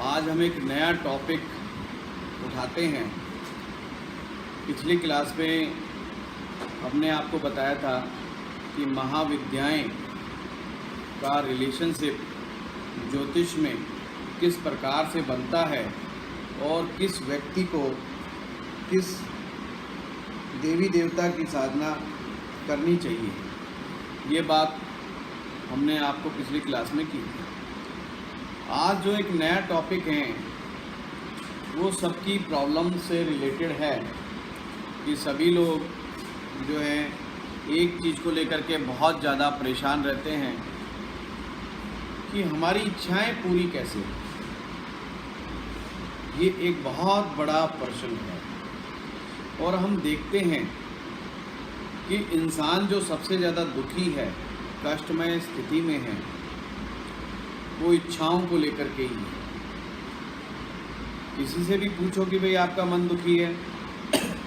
आज हम एक नया टॉपिक उठाते हैं। पिछली क्लास में हमने आपको बताया था कि महाविद्याएं का रिलेशनशिप ज्योतिष में किस प्रकार से बनता है और किस व्यक्ति को किस देवी देवता की साधना करनी चाहिए। ये बात हमने आपको पिछली क्लास में की थी। आज जो एक नया टॉपिक है वो सबकी प्रॉब्लम से रिलेटेड है कि सभी लोग जो है एक चीज़ को लेकर के बहुत ज़्यादा परेशान रहते हैं कि हमारी इच्छाएं पूरी कैसे हो। ये एक बहुत बड़ा प्रश्न है और हम देखते हैं कि इंसान जो सबसे ज़्यादा दुखी है, कष्टमय स्थिति में है, वो इच्छाओं को लेकर के ही है। किसी से भी पूछो कि भाई आपका मन दुखी है,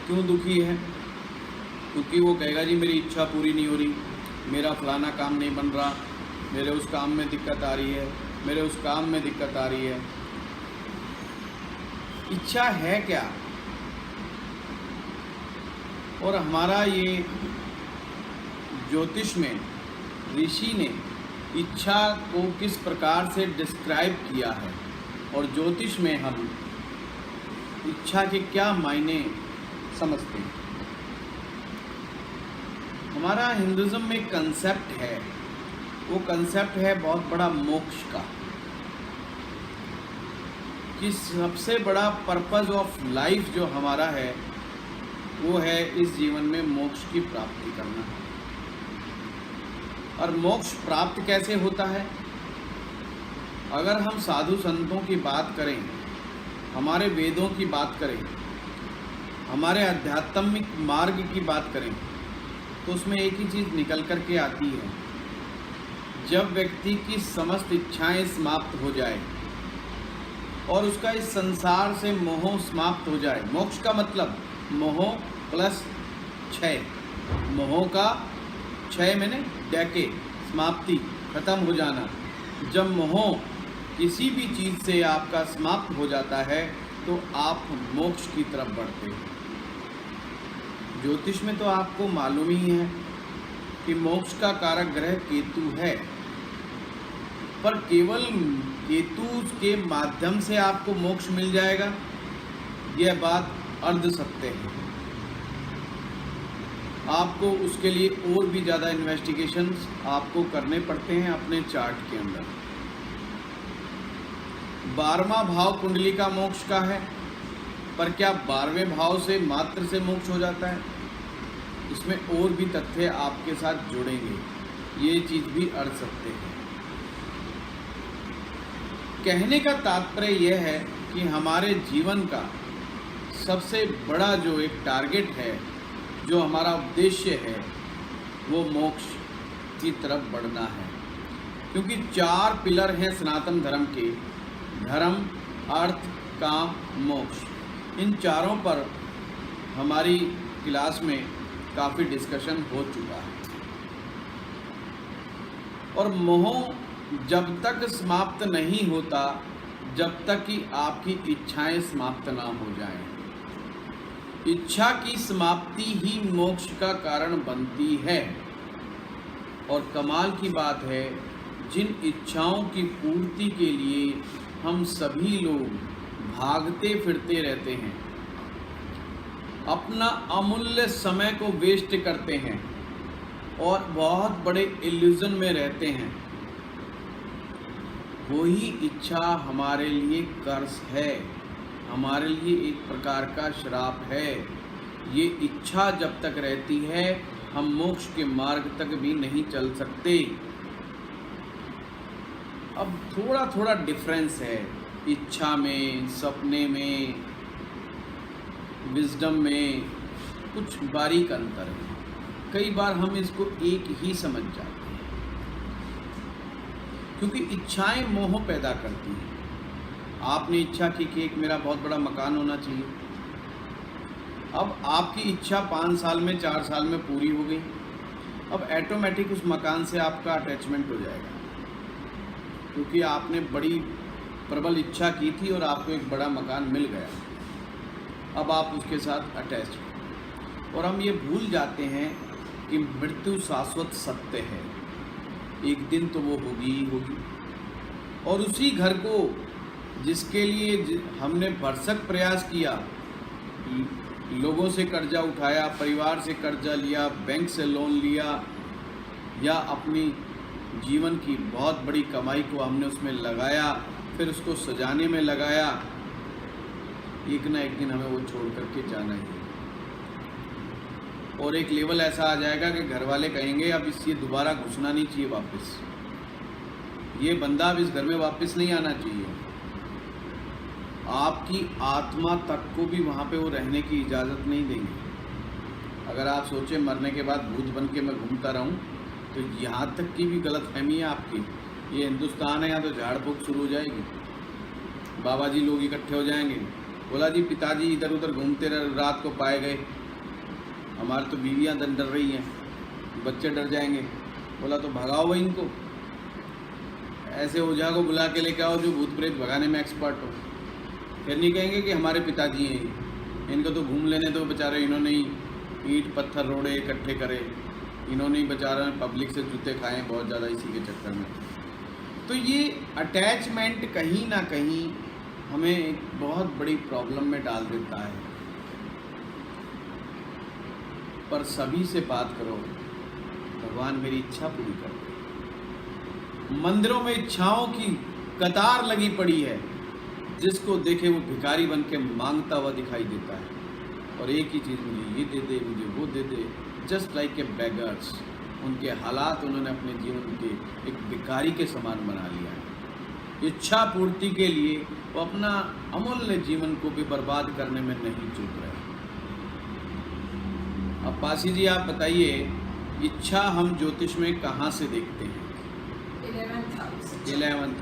क्यों दुखी है? क्योंकि वो कहेगा जी मेरी इच्छा पूरी नहीं हो रही, मेरा फलाना काम नहीं बन रहा, मेरे उस काम में दिक्कत आ रही है, मेरे उस काम में दिक्कत आ रही है। इच्छा है क्या? और हमारा ये ज्योतिष में ऋषि ने इच्छा को किस प्रकार से डिस्क्राइब किया है और ज्योतिष में हम इच्छा के क्या मायने समझते हैं। हमारा हिंदुज़्म में कंसेप्ट है, वो कंसेप्ट है बहुत बड़ा मोक्ष का, कि सबसे बड़ा पर्पस ऑफ लाइफ जो हमारा है वो है इस जीवन में मोक्ष की प्राप्ति करना। और मोक्ष प्राप्त कैसे होता है? अगर हम साधु संतों की बात करें, हमारे वेदों की बात करें, हमारे आध्यात्मिक मार्ग की बात करें, तो उसमें एक ही चीज़ निकल कर के आती है। जब व्यक्ति की समस्त इच्छाएं समाप्त हो जाए और उसका इस संसार से मोह समाप्त हो जाए। मोक्ष का मतलब मोह प्लस क्षय। मोह का क्षय मैंने डैके, समाप्ति, खत्म हो जाना। जब मोह किसी भी चीज़ से आपका समाप्त हो जाता है तो आप मोक्ष की तरफ बढ़ते हैं। ज्योतिष में तो आपको मालूम ही है कि मोक्ष का कारक ग्रह केतु है, पर केवल केतु के माध्यम से आपको मोक्ष मिल जाएगा, यह बात अर्ध सत्य है। आपको उसके लिए और भी ज़्यादा इन्वेस्टिगेशंस आपको करने पड़ते हैं अपने चार्ट के अंदर। 12वां भाव कुंडली का मोक्ष का है, पर क्या 12वें भाव से मात्र से मोक्ष हो जाता है? इसमें और भी तथ्य आपके साथ जुड़ेंगे, ये चीज़ भी अर्थ सकते हैं। कहने का तात्पर्य यह है कि हमारे जीवन का सबसे बड़ा जो एक टारगेट है, जो हमारा उद्देश्य है, वो मोक्ष की तरफ बढ़ना है। क्योंकि 4 पिलर हैं सनातन धर्म के: धर्म, अर्थ, काम, मोक्ष। इन चारों पर हमारी क्लास में काफ़ी डिस्कशन हो चुका है। और मोह जब तक समाप्त नहीं होता, जब तक कि आपकी इच्छाएं समाप्त ना हो जाएं। इच्छा की समाप्ति ही मोक्ष का कारण बनती है। और कमाल की बात है, जिन इच्छाओं की पूर्ति के लिए हम सभी लोग भागते फिरते रहते हैं, अपना अमूल्य समय को वेस्ट करते हैं और बहुत बड़े इल्यूजन में रहते हैं, वही इच्छा हमारे लिए कर्स है, हमारे लिए एक प्रकार का श्राप है। ये इच्छा जब तक रहती है हम मोक्ष के मार्ग तक भी नहीं चल सकते। अब थोड़ा थोड़ा डिफरेंस है इच्छा में, सपने में, विजडम में, कुछ बारीक अंतर है। कई बार हम इसको एक ही समझ जाते हैं, क्योंकि इच्छाएं मोह पैदा करती हैं। आपने इच्छा की कि एक मेरा बहुत बड़ा मकान होना चाहिए। अब आपकी इच्छा 5 साल में, 4 साल में पूरी हो गई। अब ऑटोमेटिक उस मकान से आपका अटैचमेंट हो जाएगा, क्योंकि आपने बड़ी प्रबल इच्छा की थी और आपको एक बड़ा मकान मिल गया, अब आप उसके साथ अटैच हो। और हम ये भूल जाते हैं कि मृत्यु शाश्वत सत्य है, एक दिन तो वो होगी ही होगी। और उसी घर को जिसके लिए हमने भरसक प्रयास किया, लोगों से कर्जा उठाया, परिवार से कर्जा लिया, बैंक से लोन लिया, या अपनी जीवन की बहुत बड़ी कमाई को हमने उसमें लगाया, फिर उसको सजाने में लगाया, एक ना एक दिन हमें वो छोड़ करके जाना ही है। और एक लेवल ऐसा आ जाएगा कि घर वाले कहेंगे अब इससे दोबारा घुसना नहीं चाहिए वापस, ये बंदा अब इस घर में वापस नहीं आना चाहिए। आपकी आत्मा तक को भी वहाँ पे वो रहने की इजाज़त नहीं देंगे। अगर आप सोचें मरने के बाद भूत बन के मैं घूमता रहूँ, तो यहाँ तक की भी गलतफहमी है आपकी। ये हिंदुस्तान है, यहाँ तो झाड़ फूक शुरू हो जाएगी, बाबा जी लोग इकट्ठे हो जाएंगे, बोला जी पिताजी इधर उधर घूमते रहे, रात को पाए गए, हमारी तो बीवियाँ डर रही हैं, बच्चे डर जाएंगे, बोला तो भगाओ भाई इनको, ऐसे ओझा को बुला के लेके आओ जो भूत प्रेत भगाने में एक्सपर्ट हो। फिर नहीं कहेंगे कि हमारे पिताजी हैं, इनको तो घूम लेने दो, बेचारे इन्होंने ही ईंट पत्थर रोड़े इकट्ठे करे, इन्होंने ही बेचारा पब्लिक से जूते खाए बहुत ज़्यादा इसी के चक्कर में। तो ये अटैचमेंट कहीं ना कहीं हमें एक बहुत बड़ी प्रॉब्लम में डाल देता है। पर सभी से बात करो, भगवान मेरी इच्छा पूरी कर दे। मंदिरों में इच्छाओं की कतार लगी पड़ी है, जिसको देखे वो भिखारी बन के मांगता हुआ दिखाई देता है, और एक ही चीज़, मुझे ये दे दे, मुझे वो दे दे, जस्ट लाइक ए बेगर्स। उनके हालात उन्होंने अपने जीवन के एक भिखारी के समान बना लिया है। इच्छा पूर्ति के लिए वो अपना अमूल्य जीवन को भी बर्बाद करने में नहीं चूक रहे। अब पासी जी आप बताइए, इच्छा हम ज्योतिष में कहाँ से देखते हैं? 11th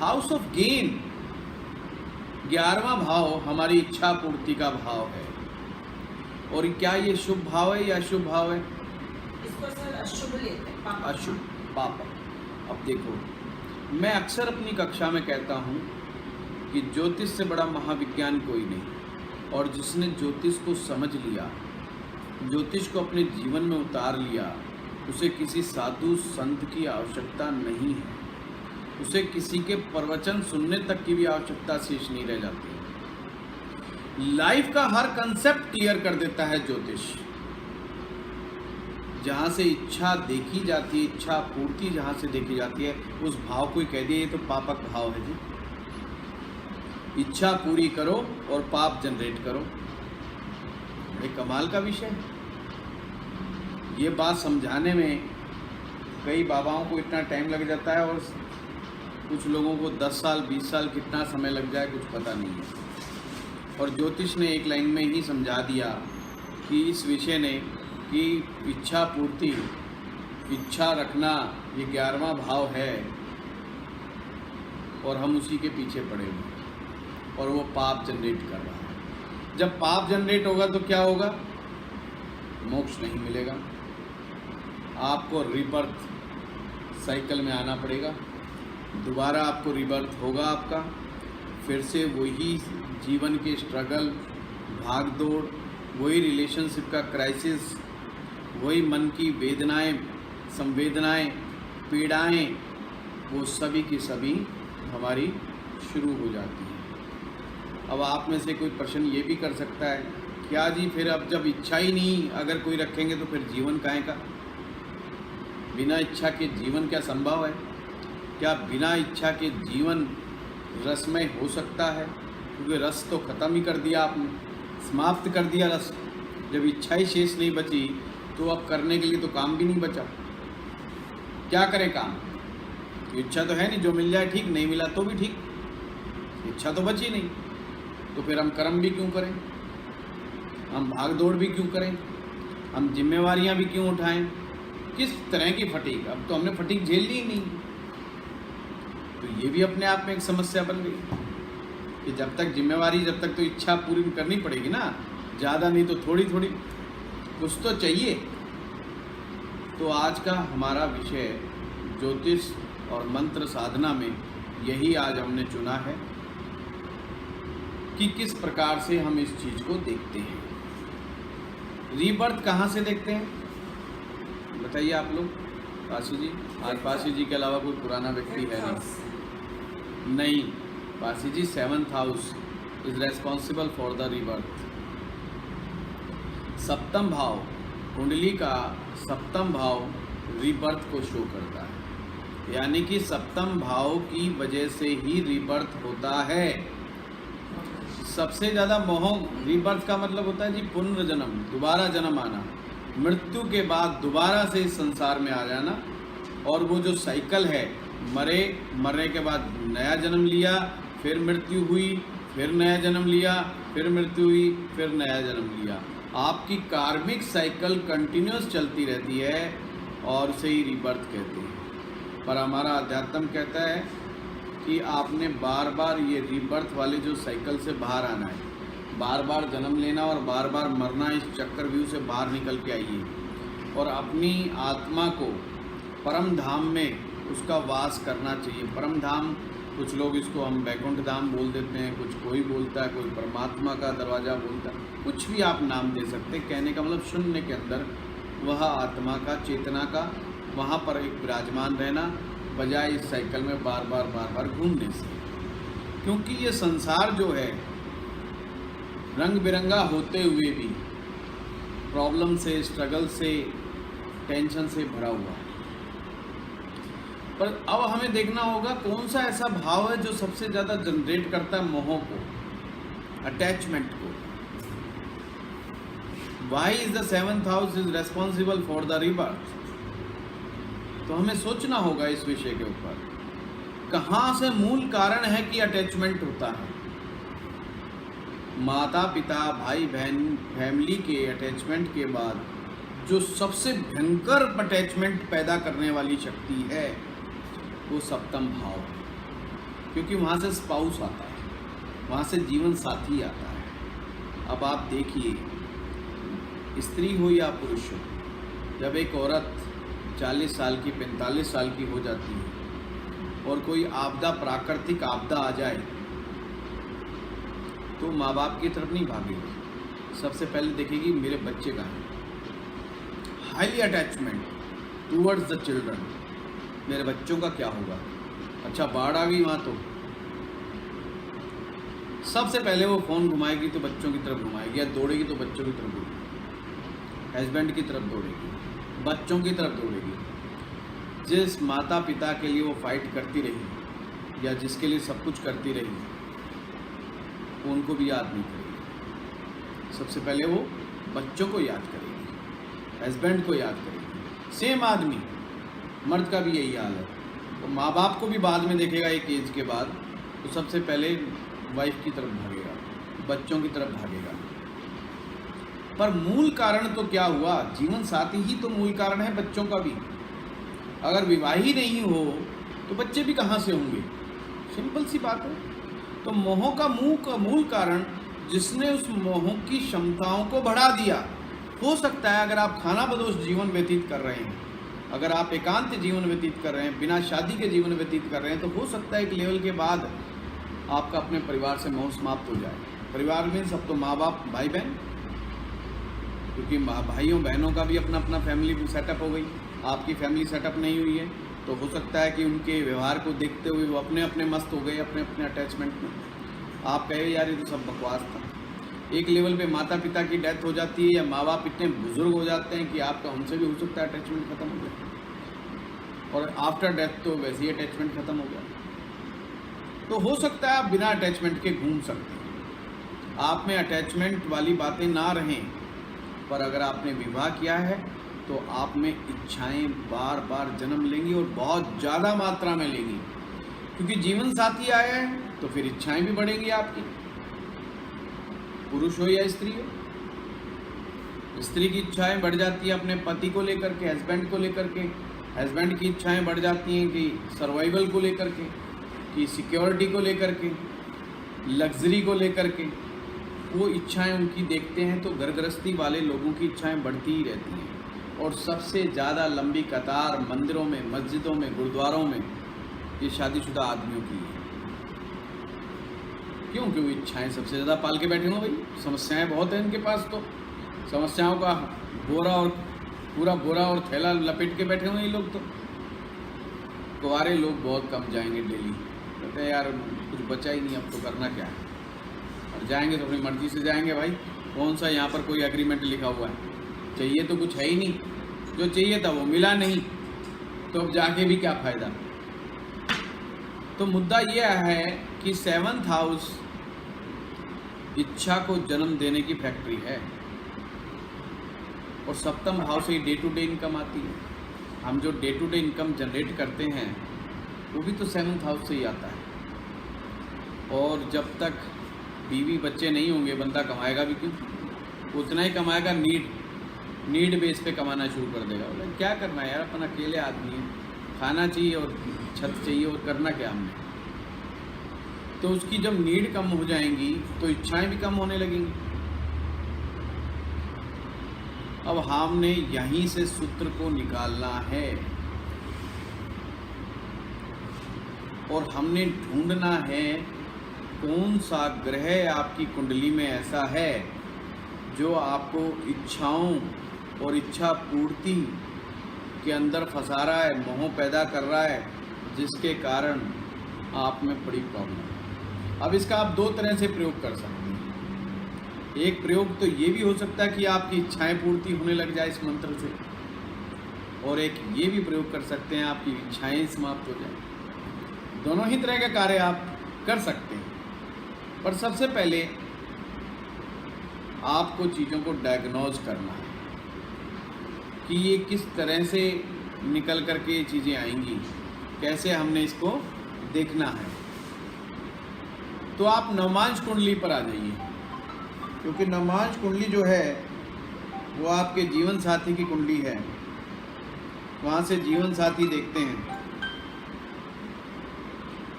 हाउस ऑफ गेन, 11वां भाव हमारी इच्छा पूर्ति का भाव है। और क्या ये शुभ भाव है या अशुभ भाव है? इसको सर अशुभ लेते हैं, अशुभ, पाप। अब देखो, मैं अक्सर अपनी कक्षा में कहता हूँ कि ज्योतिष से बड़ा महाविज्ञान कोई नहीं, और जिसने ज्योतिष को समझ लिया, ज्योतिष को अपने जीवन में उतार लिया, उसे किसी साधु संत की आवश्यकता नहीं है, उसे किसी के प्रवचन सुनने तक की भी आवश्यकता शेष नहीं रह जाती। लाइफ का हर कंसेप्ट क्लियर कर देता है ज्योतिष। जहाँ से इच्छा देखी जाती है, इच्छा पूर्ति जहाँ से देखी जाती है, उस भाव को ही कह दिया ये तो पापक भाव है जी। इच्छा पूरी करो और पाप जनरेट करो, बड़े कमाल का विषय है। ये बात समझाने में कई बाबाओं को इतना टाइम लग जाता है, और कुछ लोगों को 10 साल 20 साल कितना समय लग जाए कुछ पता नहीं है। और ज्योतिष ने एक लाइन में ही समझा दिया कि इस विषय ने कि इच्छा पूर्ति, इच्छा रखना, ये 11वां भाव है, और हम उसी के पीछे पड़े हुए हैं, और वो पाप जनरेट कर रहा है। जब पाप जनरेट होगा तो क्या होगा? मोक्ष नहीं मिलेगा, आपको रीबर्थ साइकिल में आना पड़ेगा, दोबारा आपको रीबर्थ होगा आपका, फिर से वही जीवन के स्ट्रगल, भाग दौड़, वही रिलेशनशिप का क्राइसिस, वही मन की वेदनाएं, संवेदनाएं, पीड़ाएं, वो सभी की सभी हमारी शुरू हो जाती हैं। अब आप में से कोई प्रश्न ये भी कर सकता है, क्या जी फिर अब जब इच्छा ही नहीं अगर कोई रखेंगे तो फिर जीवन काहे का? बिना इच्छा के जीवन क्या संभव है? क्या बिना इच्छा के जीवन रसमय हो सकता है? क्योंकि रस तो ख़त्म ही कर दिया आपने, समाप्त कर दिया रस। जब इच्छा ही शेष नहीं बची तो अब करने के लिए तो काम भी नहीं बचा। क्या करें काम? इच्छा तो है नहीं, जो मिल जाए ठीक, नहीं मिला तो भी ठीक, इच्छा तो बची नहीं, तो फिर हम कर्म भी क्यों करें, हम भाग दौड़ भी क्यों करें, हम जिम्मेवारियां भी क्यों उठाएं? किस तरह की फटीक? अब तो हमने फटीक झेल ली नहीं। तो ये भी अपने आप में एक समस्या बन गई कि जब तक जिम्मेवारी, जब तक तो इच्छा पूरी करनी पड़ेगी ना, ज़्यादा नहीं तो थोड़ी थोड़ी कुछ तो चाहिए। तो आज का हमारा विषय ज्योतिष और मंत्र साधना में यही आज हमने चुना है कि किस प्रकार से हम इस चीज़ को देखते हैं। रीबर्थ कहाँ से देखते हैं बताइए आप लोग? पासी जी, आज पासी जी के अलावा कोई पुराना व्यक्ति है नहीं। पासी जी, 7th house is responsible for the rebirth. सप्तम भाव, कुंडली का सप्तम भाव रीबर्थ को शो करता है, यानी कि सप्तम भाव की वजह से ही रीबर्थ होता है। सबसे ज़्यादा मोह, रीबर्थ का मतलब होता है जी पुनर्जन्म, दोबारा जन्म आना, मृत्यु के बाद दोबारा से इस संसार में आ जाना। और वो जो साइकिल है, मरने के बाद नया जन्म लिया, फिर मृत्यु हुई, फिर नया जन्म लिया, फिर मृत्यु हुई, फिर नया जन्म लिया। आपकी कार्मिक साइकिल कंटिन्यूस चलती रहती है और उसे ही रीबर्थ कहते हैं। पर हमारा अध्यात्म कहता है कि आपने बार बार ये रीबर्थ वाले जो साइकिल से बाहर आना है, बार बार जन्म लेना और बार बार मरना, इस चक्रव्यूह से बाहर निकल के आइए और अपनी आत्मा को परम धाम में उसका वास करना चाहिए। परम धाम, कुछ लोग इसको हम वैकुंठ धाम बोल देते हैं, कुछ कोई बोलता है, कोई परमात्मा का दरवाज़ा बोलता है, कुछ भी आप नाम दे सकते हैं। कहने का मतलब शून्य के अंदर वह आत्मा का, चेतना का, वहाँ पर एक विराजमान रहना, बजाय इस साइकिल में बार बार घूमने से। क्योंकि ये संसार जो है रंग बिरंगा होते हुए भी प्रॉब्लम से, स्ट्रगल से, टेंशन से भरा हुआ है। पर अब हमें देखना होगा कौन सा ऐसा भाव है जो सबसे ज़्यादा जनरेट करता है मोह को, अटैचमेंट को। Why is the 7th house is responsible for the rebirth? तो हमें सोचना होगा इस विषय के ऊपर, कहाँ से मूल कारण है कि अटैचमेंट होता है। माता पिता, भाई बहन, फैमिली के अटैचमेंट के बाद जो सबसे भयंकर अटैचमेंट पैदा करने वाली शक्ति है वो सप्तम भाव है। क्योंकि वहाँ से स्पाउस आता है, वहाँ से जीवन साथी आता है। अब आप देखिए, स्त्री हो या पुरुष हो, जब एक औरत 40 साल की, 45 साल की हो जाती है और कोई आपदा, प्राकृतिक आपदा आ जाए, तो माँ बाप की तरफ नहीं भागेगी, सबसे पहले देखेगी मेरे बच्चे कहाँ हैं। Highly attachment towards the children, मेरे बच्चों का क्या होगा। अच्छा, बाढ़ आ गई वहाँ तो सबसे पहले वो फ़ोन घुमाएगी तो बच्चों की तरफ घुमाएगी, या दौड़ेगी तो बच्चों की तरफ दौड़ेगी, हस्बैंड की तरफ दौड़ेगी, बच्चों की तरफ दौड़ेगी। जिस माता पिता के लिए वो फाइट करती रही या जिसके लिए सब कुछ करती रही, वो उनको भी याद नहीं करेगी। सबसे पहले वो बच्चों को याद करेगी, हस्बैंड को याद करेगी। सेम आदमी, मर्द का भी यही हाल है। तो माँ बाप को भी बाद में देखेगा एक एज के बाद, तो सबसे पहले वाइफ की तरफ भागेगा, बच्चों की तरफ भागेगा। पर मूल कारण तो क्या हुआ? जीवन साथी ही तो मूल कारण है बच्चों का भी। अगर विवाह ही नहीं हो तो बच्चे भी कहाँ से होंगे? सिंपल सी बात है। तो मोह का मूल कारण जिसने उस मोह की क्षमताओं को बढ़ा दिया। हो सकता है अगर आप खानाबदोश जीवन व्यतीत कर रहे हैं, अगर आप एकांत जीवन व्यतीत कर रहे हैं, बिना शादी के जीवन व्यतीत कर रहे हैं, तो हो सकता है एक लेवल के बाद आपका अपने परिवार से मोह समाप्त हो जाए। परिवार में सब तो माँ बाप, भाई बहन, क्योंकि भाइयों बहनों का भी अपना अपना फैमिली सेटअप हो गई, आपकी फैमिली सेटअप नहीं हुई है, तो हो सकता है कि उनके व्यवहार को देखते हुए वो अपने अपने मस्त हो गए, अपने अपने अटैचमेंट में। आप कहे यार ये तो सब बकवास था। एक लेवल पे माता पिता की डेथ हो जाती है या माँ बाप इतने बुजुर्ग हो जाते हैं कि आपका उनसे भी हो सकता है अटैचमेंट खत्म हो जाए, और आफ्टर डेथ तो वैसे ही अटैचमेंट खत्म हो गया। तो हो सकता है आप बिना अटैचमेंट के घूम सकते हैं, आप में अटैचमेंट वाली बातें ना रहें। पर अगर आपने विवाह किया है तो आप में इच्छाएं बार बार जन्म लेंगी और बहुत ज़्यादा मात्रा में लेंगी, क्योंकि जीवन साथी आया है तो फिर इच्छाएं भी बढ़ेंगी आपकी। पुरुष हो या स्त्री हो, स्त्री की इच्छाएं बढ़ जाती है अपने पति को लेकर के, हस्बैंड को लेकर के। हस्बैंड की इच्छाएं बढ़ जाती हैं कि सर्वाइवल को लेकर के, कि सिक्योरिटी को लेकर के, लग्जरी को लेकर के। वो इच्छाएं उनकी देखते हैं तो घर गृहस्थी वाले लोगों की इच्छाएं बढ़ती ही रहती हैं। और सबसे ज़्यादा लंबी कतार मंदिरों में, मस्जिदों में, गुरुद्वारों में ये शादीशुदा आदमियों की है। क्यों? क्योंकि इच्छाएं सबसे ज़्यादा पाल के बैठे हो भाई, समस्याएं बहुत हैं इनके पास, तो समस्याओं का पूरा बोरा और थैला लपेट के बैठे हुए ये लोग। तो कुंवारे लोग बहुत कम जाएंगे डेली, कहते हैं यार कुछ बचा ही नहीं, अब तो करना क्या है, और जाएंगे तो अपनी मर्जी से जाएंगे भाई। कौन सा यहाँ पर कोई एग्रीमेंट लिखा हुआ है? चाहिए तो कुछ है ही नहीं, जो चाहिए था वो मिला नहीं, तो अब जाके भी क्या फ़ायदा। तो मुद्दा यह है कि 7th हाउस इच्छा को जन्म देने की फैक्ट्री है, और 7th हाउस से डे टू डे इनकम आती है। हम जो day to day income generate करते हैं वो भी तो 7th हाउस से ही आता है। और जब तक बीवी बच्चे नहीं होंगे बंदा कमाएगा भी क्यों? उतना ही कमाएगा, नीड बेस पे कमाना शुरू कर देगा। बोला क्या करना है यार, अपन अकेले आदमी है, खाना चाहिए और छत चाहिए, और करना क्या हमने। तो उसकी जब नीड कम हो जाएंगी तो इच्छाएं भी कम होने लगेंगी। अब हमने यहीं से सूत्र को निकालना है, और हमने ढूंढना है कौन सा ग्रह आपकी कुंडली में ऐसा है जो आपको इच्छाओं और इच्छा पूर्ति के अंदर फंसा रहा है, मोह पैदा कर रहा है, जिसके कारण आप में बड़ी प्रॉब्लम है। अब इसका आप दो तरह से प्रयोग कर सकते हैं। एक प्रयोग तो ये भी हो सकता है कि आपकी इच्छाएं पूर्ति होने लग जाए इस मंत्र से, और एक ये भी प्रयोग कर सकते हैं आपकी इच्छाएं समाप्त हो जाए। दोनों ही तरह के कार्य आप कर सकते हैं, पर सबसे पहले आपको चीज़ों को डायग्नोज करना है कि ये किस तरह से निकल करके ये चीज़ें आएंगी, कैसे हमने इसको देखना है। तो आप नवमांश कुंडली पर आ जाइए, क्योंकि नवमांश कुंडली जो है वो आपके जीवन साथी की कुंडली है। वहाँ से जीवन साथी देखते हैं।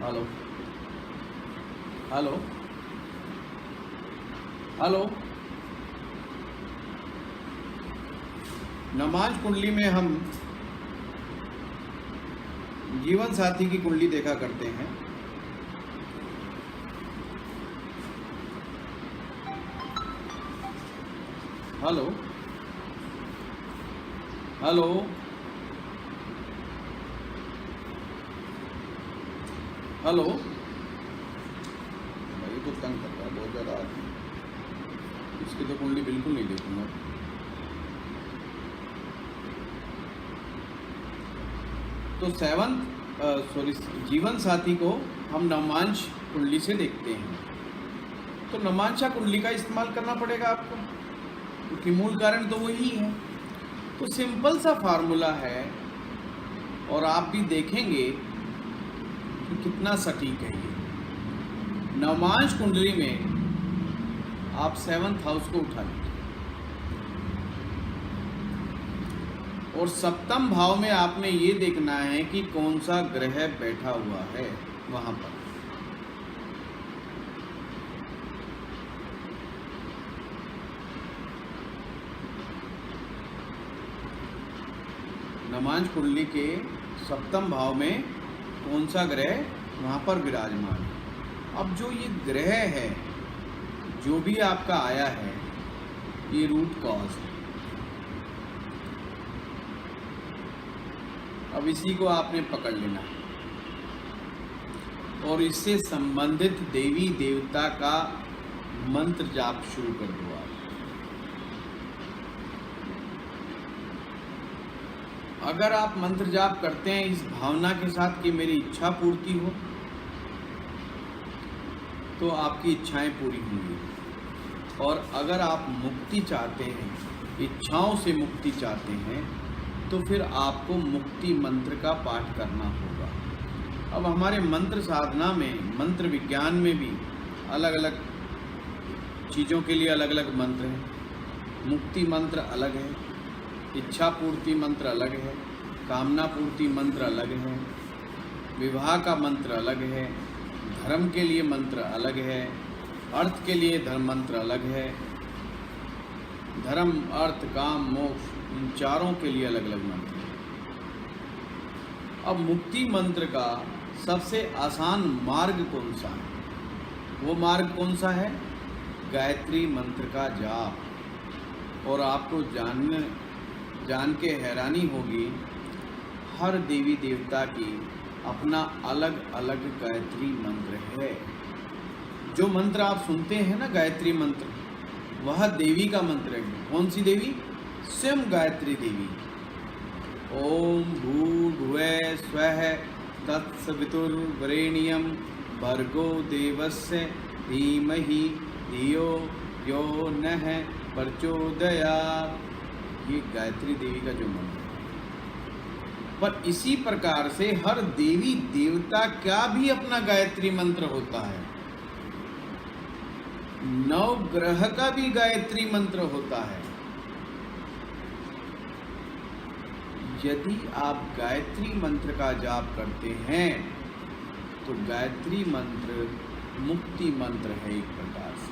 हेलो हेलो हेलो, नवमांश कुंडली में हम जीवन साथी की कुंडली देखा करते हैं। हेलो हेलो हेलो, भाई तो तंग करता है बहुत ज़्यादा आदमी, इसकी तो कुंडली बिल्कुल नहीं देखूंगा। तो जीवन साथी को हम नवमांश कुंडली से देखते हैं। तो नवमांशा कुंडली का इस्तेमाल करना पड़ेगा आपको, क्योंकि मूल कारण तो वही है। तो सिंपल सा फार्मूला है, और आप भी देखेंगे कि कितना सटीक है ये। नवमांश कुंडली में आप 7th हाउस को उठा लीजिए, और 7th भाव में आपने ये देखना है कि कौन सा ग्रह बैठा हुआ है वहां पर। नवमांश कुंडली के 7th भाव में कौन सा ग्रह वहां पर विराजमान है। अब जो ये ग्रह है, जो भी आपका आया है, ये रूट कॉज है। अब इसी को आपने पकड़ लेना है, और इससे संबंधित देवी देवता का मंत्र जाप शुरू कर दो आप। अगर आप मंत्र जाप करते हैं इस भावना के साथ कि मेरी इच्छा पूर्ति हो, तो आपकी इच्छाएं पूरी होंगी। और अगर आप मुक्ति चाहते हैं, इच्छाओं से मुक्ति चाहते हैं, तो फिर आपको मुक्ति मंत्र का पाठ करना होगा। अब हमारे मंत्र साधना में, मंत्र विज्ञान में भी अलग अलग चीज़ों के लिए अलग अलग मंत्र हैं। मुक्ति मंत्र अलग है, इच्छा पूर्ति मंत्र अलग है, कामना पूर्ति मंत्र अलग है, विवाह का मंत्र अलग है, धर्म के लिए मंत्र अलग है, अर्थ के लिए धर्म मंत्र अलग है। धर्म, अर्थ, काम, मोक्ष, इन चारों के लिए अलग अलग मंत्र है। अब मुक्ति मंत्र का सबसे आसान मार्ग कौन सा है? वो मार्ग कौन सा है? गायत्री मंत्र का जाप। और आपको जान के हैरानी होगी, हर देवी देवता की अपना अलग अलग गायत्री मंत्र है। जो मंत्र आप सुनते हैं ना गायत्री मंत्र, वह देवी का मंत्र है। कौन सी देवी? स्वयं गायत्री देवी। ओम भूर्भुवः स्वः तत्सवितुर्वरेण्यं भर्गो देवस्य धीमहि धियो यो नः प्रचोदयात्। ये गायत्री देवी का जो मंत्र है। पर इसी प्रकार से हर देवी देवता का भी अपना गायत्री मंत्र होता है। नवग्रह का भी गायत्री मंत्र होता है। यदि आप गायत्री मंत्र का जाप करते हैं तो गायत्री मंत्र मुक्ति मंत्र है एक प्रकार से।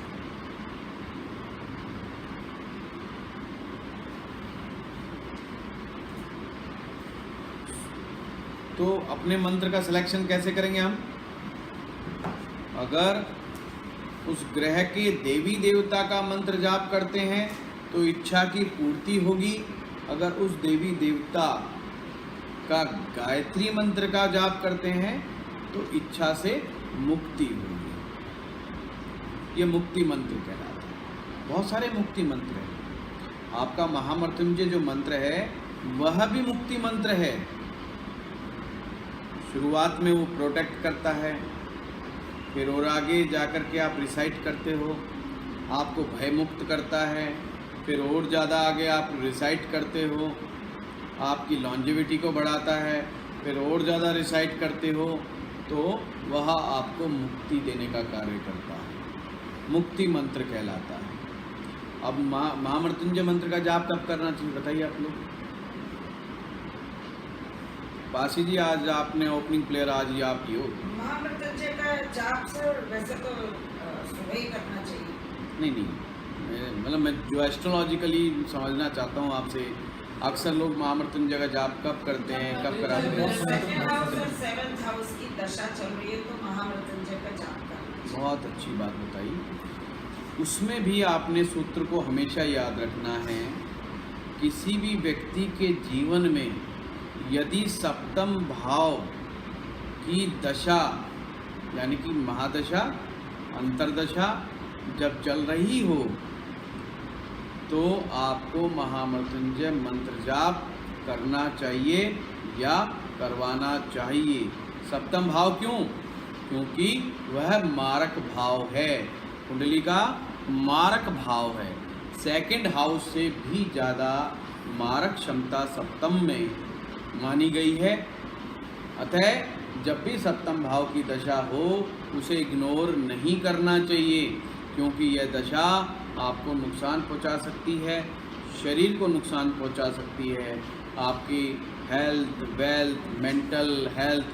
तो अपने मंत्र का सिलेक्शन कैसे करेंगे हम? अगर उस ग्रह के देवी देवता का मंत्र जाप करते हैं तो इच्छा की पूर्ति होगी। अगर उस देवी देवता का गायत्री मंत्र का जाप करते हैं तो इच्छा से मुक्ति होगी। ये मुक्ति मंत्र कहलाता है। बहुत सारे मुक्ति मंत्र हैं। आपका महामृत्युंजय जो मंत्र है वह भी मुक्ति मंत्र है। शुरुआत में वो प्रोटेक्ट करता है, फिर और आगे जाकर के आप रिसाइट करते हो, आपको भय मुक्त करता है, फिर और ज़्यादा आगे आप रिसाइट करते हो, आपकी लॉन्जेविटी को बढ़ाता है, फिर और ज़्यादा रिसाइट करते हो तो वह आपको मुक्ति देने का कार्य करता है। मुक्ति मंत्र कहलाता है। अब महामृत्युंजय मंत्र का जाप कब करना चाहिए बताइए आप लोग? बासी जी, आज आपने ओपनिंग प्लेयर आज ही आप की हो। महामृत्युंजय का जाप सर वैसे तो सुबह ही करना चाहिए। नहीं, मतलब मैं जो एस्ट्रोलॉजिकली समझना चाहता हूँ आपसे, अक्सर लोग महामृत्युंजय का जाप कब करते हैं, कब कराते हैं? सेकंड हाउस और सेवंथ हाउस की दशा चल रही है तो महामृत्युंजय का जाप करना। बहुत अच्छी बात बताई। उसमें भी आपने सूत्र को हमेशा याद रखना है। किसी भी व्यक्ति के जीवन में यदि सप्तम भाव की दशा यानी कि महादशा, अंतरदशा जब चल रही हो तो आपको महामृत्युंजय मंत्र जाप करना चाहिए या करवाना चाहिए। सप्तम भाव क्यों? क्योंकि वह मारक भाव है, कुंडली का मारक भाव है। सेकंड हाउस से भी ज़्यादा मारक क्षमता सप्तम में मानी गई है। अतः जब भी सप्तम भाव की दशा हो उसे इग्नोर नहीं करना चाहिए, क्योंकि यह दशा आपको नुकसान पहुंचा सकती है, शरीर को नुकसान पहुंचा सकती है, आपकी हेल्थ, वेल्थ, मेंटल हेल्थ,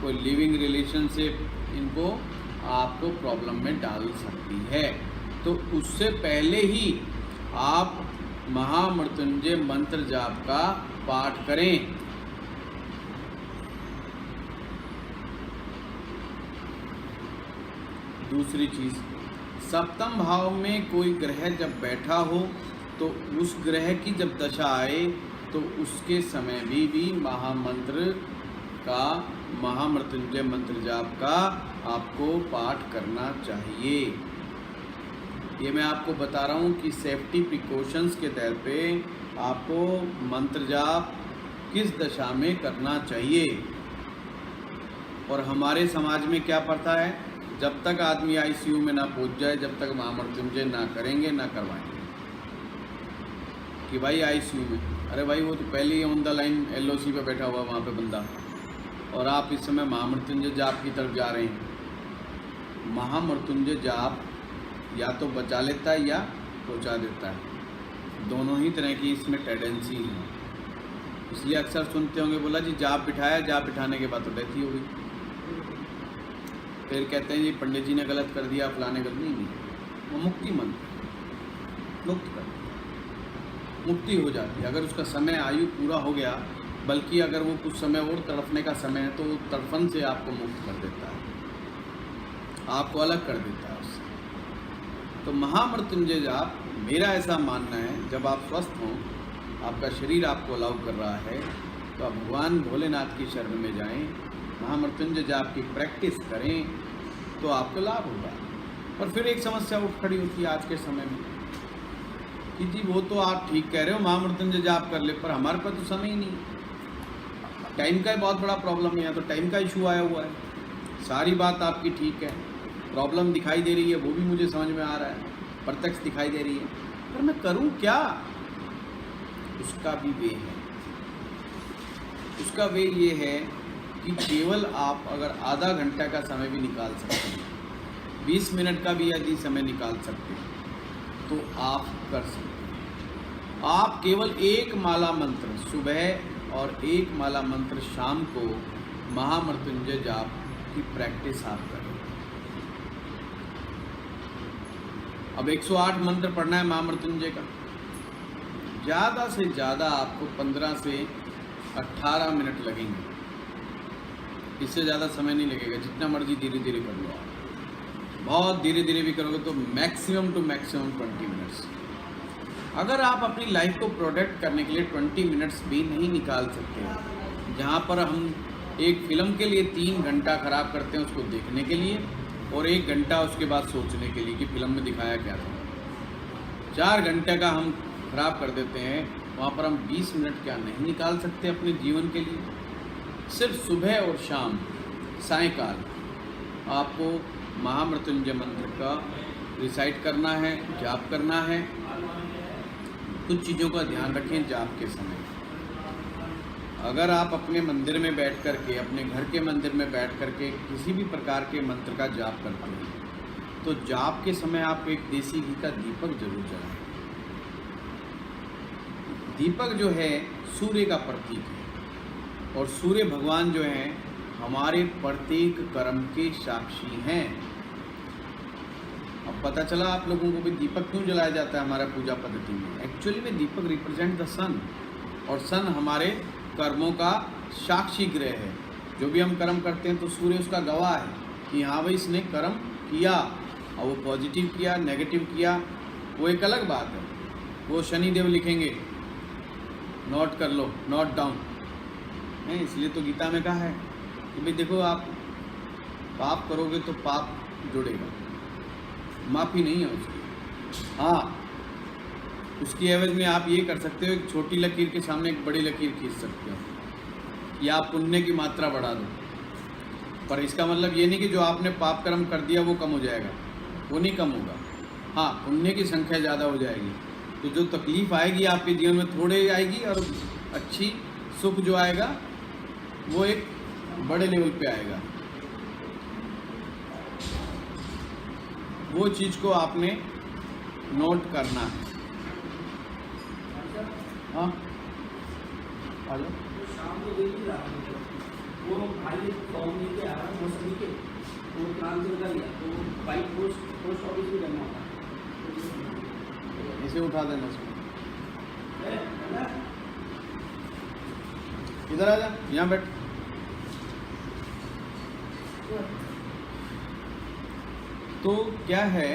कोई लिविंग रिलेशनशिप, इनको आपको प्रॉब्लम में डाल सकती है। तो उससे पहले ही आप महामृत्युंजय मंत्र जाप का पाठ करें। दूसरी चीज़, सप्तम भाव में कोई ग्रह जब बैठा हो तो उस ग्रह की जब दशा आए तो उसके समय भी महामंत्र का, महामृत्युंजय मंत्र जाप का आपको पाठ करना चाहिए। ये मैं आपको बता रहा हूँ कि सेफ्टी प्रिकॉशंस के तौर पे आपको मंत्र जाप किस दशा में करना चाहिए। और हमारे समाज में क्या प्रथा है, जब तक आदमी आईसीयू में ना पहुंच जाए जब तक महामृत्युंजय ना करेंगे ना करवाएंगे। कि भाई आईसीयू में, अरे भाई वो तो पहले ही ऑन द लाइन एलओसी पे बैठा हुआ वहाँ पे बंदा, और आप इस समय महामृत्युंजय जाप की तरफ जा रहे हैं। महामृत्युंजय जाप या तो बचा लेता है या पहुँचा देता है, दोनों ही तरह की इसमें टेंडेंसी है। इसलिए अक्सर सुनते होंगे बोला जी जाप बिठाया, जाप बिठाने के बाद तो डेथ ही हो गई। फिर कहते हैं जी पंडित जी ने गलत कर दिया, फलाने गलत नहीं। वो मुक्ति मंत्र मुक्त कर, मुक्ति हो जाती है। अगर उसका समय आयु पूरा हो गया बल्कि अगर वो कुछ समय और तड़पने का समय है तो वो तड़पन से आपको मुक्त कर देता है, आपको अलग कर देता है उससे। तो महामृत्युंजय जाप, मेरा ऐसा मानना है, जब आप स्वस्थ हों, आपका शरीर आपको अलाउ कर रहा है, तो आप भगवान भोलेनाथ की शरण में जाएं, महामृत्युंजय जाप की प्रैक्टिस करें, तो आपको लाभ होगा। और फिर एक समस्या उठ खड़ी होती है आज के समय में कि जी वो तो आप ठीक कह रहे हो, महामृत्युंजय जाप कर ले, पर हमारे पास तो समय ही नहीं, टाइम का बहुत बड़ा प्रॉब्लम है, या तो टाइम का इशू आया हुआ है। सारी बात आपकी ठीक है, प्रॉब्लम दिखाई दे रही है, वो भी मुझे समझ में आ रहा है, प्रत्यक्ष दिखाई दे रही है, पर मैं करूं क्या? उसका भी वे है। उसका वे ये है कि केवल आप अगर आधा घंटा का समय भी निकाल सकते हैं, 20 मिनट का भी यदि समय निकाल सकते हैं, तो आप कर सकते हैं। आप केवल एक माला मंत्र सुबह और एक माला मंत्र शाम को महामृत्युंजय जाप की प्रैक्टिस आप करें। अब 108 मंत्र पढ़ना है महामृत्युंजय का, ज़्यादा से ज़्यादा आपको 15 से 18 मिनट लगेंगे, इससे ज़्यादा समय नहीं लगेगा। जितना मर्जी धीरे धीरे कर लो आप, बहुत धीरे धीरे भी करोगे तो मैक्सिमम टू मैक्सिमम 20 मिनट्स। अगर आप अपनी लाइफ को प्रोटेक्ट करने के लिए 20 मिनट्स भी नहीं निकाल सकते, जहाँ पर हम एक फ़िल्म के लिए 3 घंटा ख़राब करते हैं उसको देखने के लिए, और 1 घंटा उसके बाद सोचने के लिए कि फ़िल्म में दिखाया क्या था, 4 घंटे का हम ख़राब कर देते हैं, वहाँ पर हम 20 मिनट क्या नहीं निकाल सकते अपने जीवन के लिए? सिर्फ सुबह और शाम, सायंकाल आपको महामृत्युंजय मंत्र का रिसाइट करना है, जाप करना है। कुछ चीज़ों का ध्यान रखें जाप के समय। अगर आप अपने मंदिर में बैठ कर के, अपने घर के मंदिर में बैठ कर के किसी भी प्रकार के मंत्र का जाप करते हैं, तो जाप के समय आप एक देसी घी का दीपक जरूर जलाएं। दीपक जो है सूर्य का प्रतीक है, और सूर्य भगवान जो हैं हमारे प्रत्येक कर्म के साक्षी हैं। अब पता चला आप लोगों को भी दीपक क्यों जलाया जाता है हमारा पूजा पद्धति में। एक्चुअली में दीपक रिप्रेजेंट द सन, और सन हमारे कर्मों का साक्षी ग्रह है। जो भी हम कर्म करते हैं तो सूर्य उसका गवाह है कि हाँ भाई इसने कर्म किया, और वो पॉजिटिव किया नेगेटिव किया वो एक अलग बात है, वो शनिदेव लिखेंगे, नोट कर लो, नोट डाउन है। इसलिए तो गीता में कहा है कि भाई देखो आप पाप करोगे तो पाप जुड़ेगा, माफ़ी नहीं है उसकी। हाँ, उसकी एवज में आप ये कर सकते हो, एक छोटी लकीर के सामने एक बड़ी लकीर खींच सकते हो, या आप पुण्य की मात्रा बढ़ा दो। पर इसका मतलब ये नहीं कि जो आपने पाप कर्म कर दिया वो कम हो जाएगा, वो नहीं कम होगा। हाँ, पुण्य की संख्या ज़्यादा हो जाएगी, तो जो तकलीफ़ आएगी आपके जीवन में थोड़े आएगी, और अच्छी सुख जो आएगा वो एक बड़े लेवल पे आएगा। वो चीज़ को आपने नोट करना है। हाँ, आ जाओ। शाम को देख ही रहा हूँ, वो भाई फॉर्म लेके आ रहा है, वो सभी के वो प्लान से उधर लिया, तो बाइक पोस्ट ऑफिस में करना होता है। इसे उठा देना इसको, इधर आ जा, यहाँ बैठ। तो क्या है,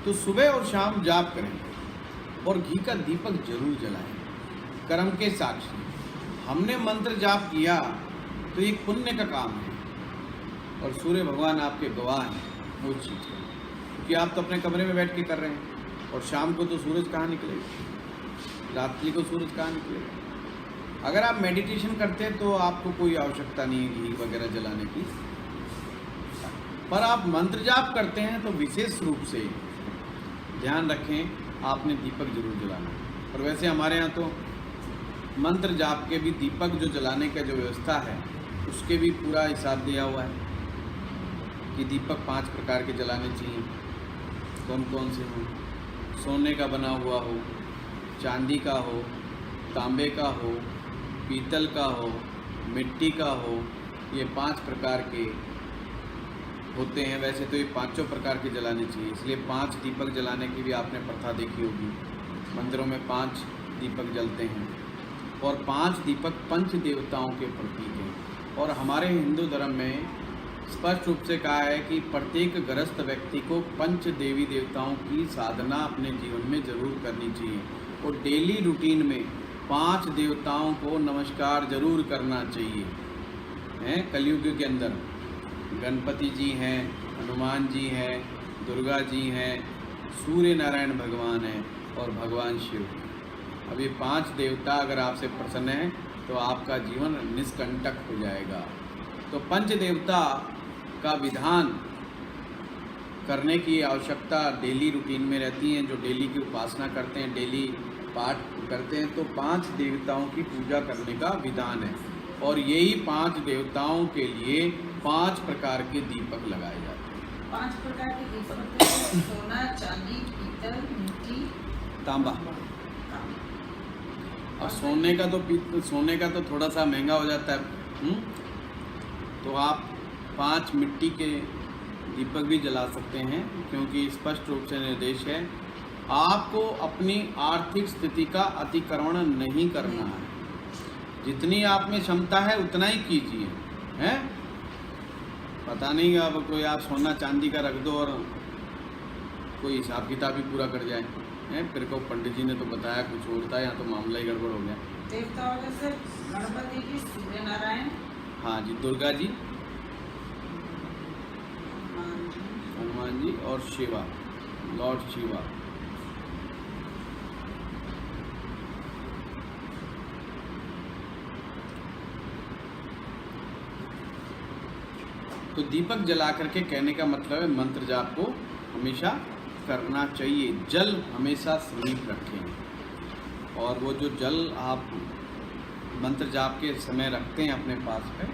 तो सुबह और शाम जाप करें, और घी का दीपक जरूर जलाएं, कर्म के साक्षी। हमने मंत्र जाप किया तो एक पुण्य का काम है, और सूर्य भगवान आपके गवाह हैं वो चीज़ है, क्योंकि आप तो अपने कमरे में बैठ के कर रहे हैं, और शाम को तो सूरज कहाँ निकलेगा, रात्रि को सूरज कहाँ निकलेगा। अगर आप मेडिटेशन करते हैं तो आपको कोई आवश्यकता नहीं है घी वगैरह जलाने की, पर आप मंत्र जाप करते हैं तो विशेष रूप से ध्यान रखें आपने दीपक जरूर जलाना। और वैसे हमारे यहाँ तो मंत्र जाप के भी दीपक जो जलाने का जो व्यवस्था है उसके भी पूरा हिसाब दिया हुआ है कि दीपक 5 प्रकार के जलाने चाहिए। कौन कौन से हों? सोने का बना हुआ हो, चांदी का हो, तांबे का हो, पीतल का हो, मिट्टी का हो, ये 5 प्रकार के होते हैं। वैसे तो ये 5 प्रकार के जलाने चाहिए, इसलिए 5 दीपक जलाने की भी आपने प्रथा देखी होगी। मंदिरों में 5 दीपक जलते हैं, और 5 दीपक पंच देवताओं के प्रतीक हैं। और हमारे हिंदू धर्म में स्पष्ट रूप से कहा है कि प्रत्येक गृहस्थ व्यक्ति को पंच देवी देवताओं की साधना अपने जीवन में जरूर करनी चाहिए और डेली रूटीन में 5 देवताओं को नमस्कार जरूर करना चाहिए। हैं कलयुग के अंदर गणपति जी हैं, हनुमान जी हैं, दुर्गा जी हैं, सूर्य नारायण भगवान हैं और भगवान शिव। अब ये 5 देवता अगर आपसे प्रसन्न हैं तो आपका जीवन निष्कंटक हो जाएगा। तो पंच देवता का विधान करने की आवश्यकता डेली रूटीन में रहती है। जो डेली की उपासना करते हैं, डेली पाठ करते हैं, तो 5 देवताओं की पूजा करने का विधान है। और यही 5 देवताओं के लिए 5 प्रकार के दीपक लगाए जाते हैं। 5 प्रकार के दीपक हैं, सोना, चांदी, पीतल, मिट्टी, तांबा। और सोने का तो थोड़ा सा महंगा हो जाता है। तो आप 5 मिट्टी के दीपक भी जला सकते हैं, क्योंकि स्पष्ट रूप से निर्देश है आपको अपनी आर्थिक स्थिति का अतिक्रमण नहीं करना है। जितनी आप में क्षमता है उतना ही कीजिए। हैं पता नहीं अब कोई आप सोना चांदी का रख दो और कोई हिसाब किताब भी पूरा कर जाए। हैं फिर को पंडित जी ने तो बताया कुछ और था, यहाँ तो मामला ही गड़बड़ हो गया। देवताओं में से गणपति जी, सूर्य नारायण, हाँ जी, दुर्गा जी, हनुमान जी, हनुमान जी और शिवा, लॉर्ड शिवा। तो दीपक जला करके कहने का मतलब है मंत्र जाप को हमेशा करना चाहिए। जल हमेशा समीप रखें और वो जो जल आप मंत्र जाप के समय रखते हैं अपने पास में,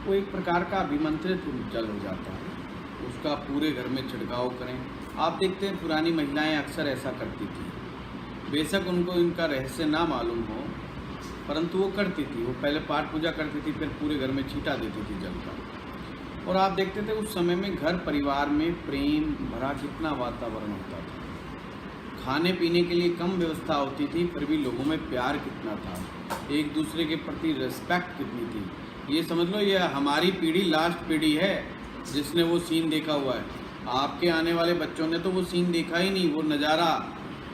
वो एक प्रकार का अभिमंत्रित जल हो जाता है। उसका पूरे घर में छिड़काव करें। आप देखते हैं पुरानी महिलाएं अक्सर ऐसा करती थी, बेशक उनको इनका रहस्य ना मालूम हो, परंतु वो करती थी। वो पहले पाठ पूजा करती थी, फिर पूरे घर में छींटा देती थी जल का। और आप देखते थे उस समय में घर परिवार में प्रेम भरा कितना वातावरण होता था। खाने पीने के लिए कम व्यवस्था होती थी, फिर भी लोगों में प्यार कितना था, एक दूसरे के प्रति रिस्पेक्ट कितनी थी। ये समझ लो ये हमारी पीढ़ी लास्ट पीढ़ी है जिसने वो सीन देखा हुआ है। आपके आने वाले बच्चों ने तो वो सीन देखा ही नहीं, वो नज़ारा,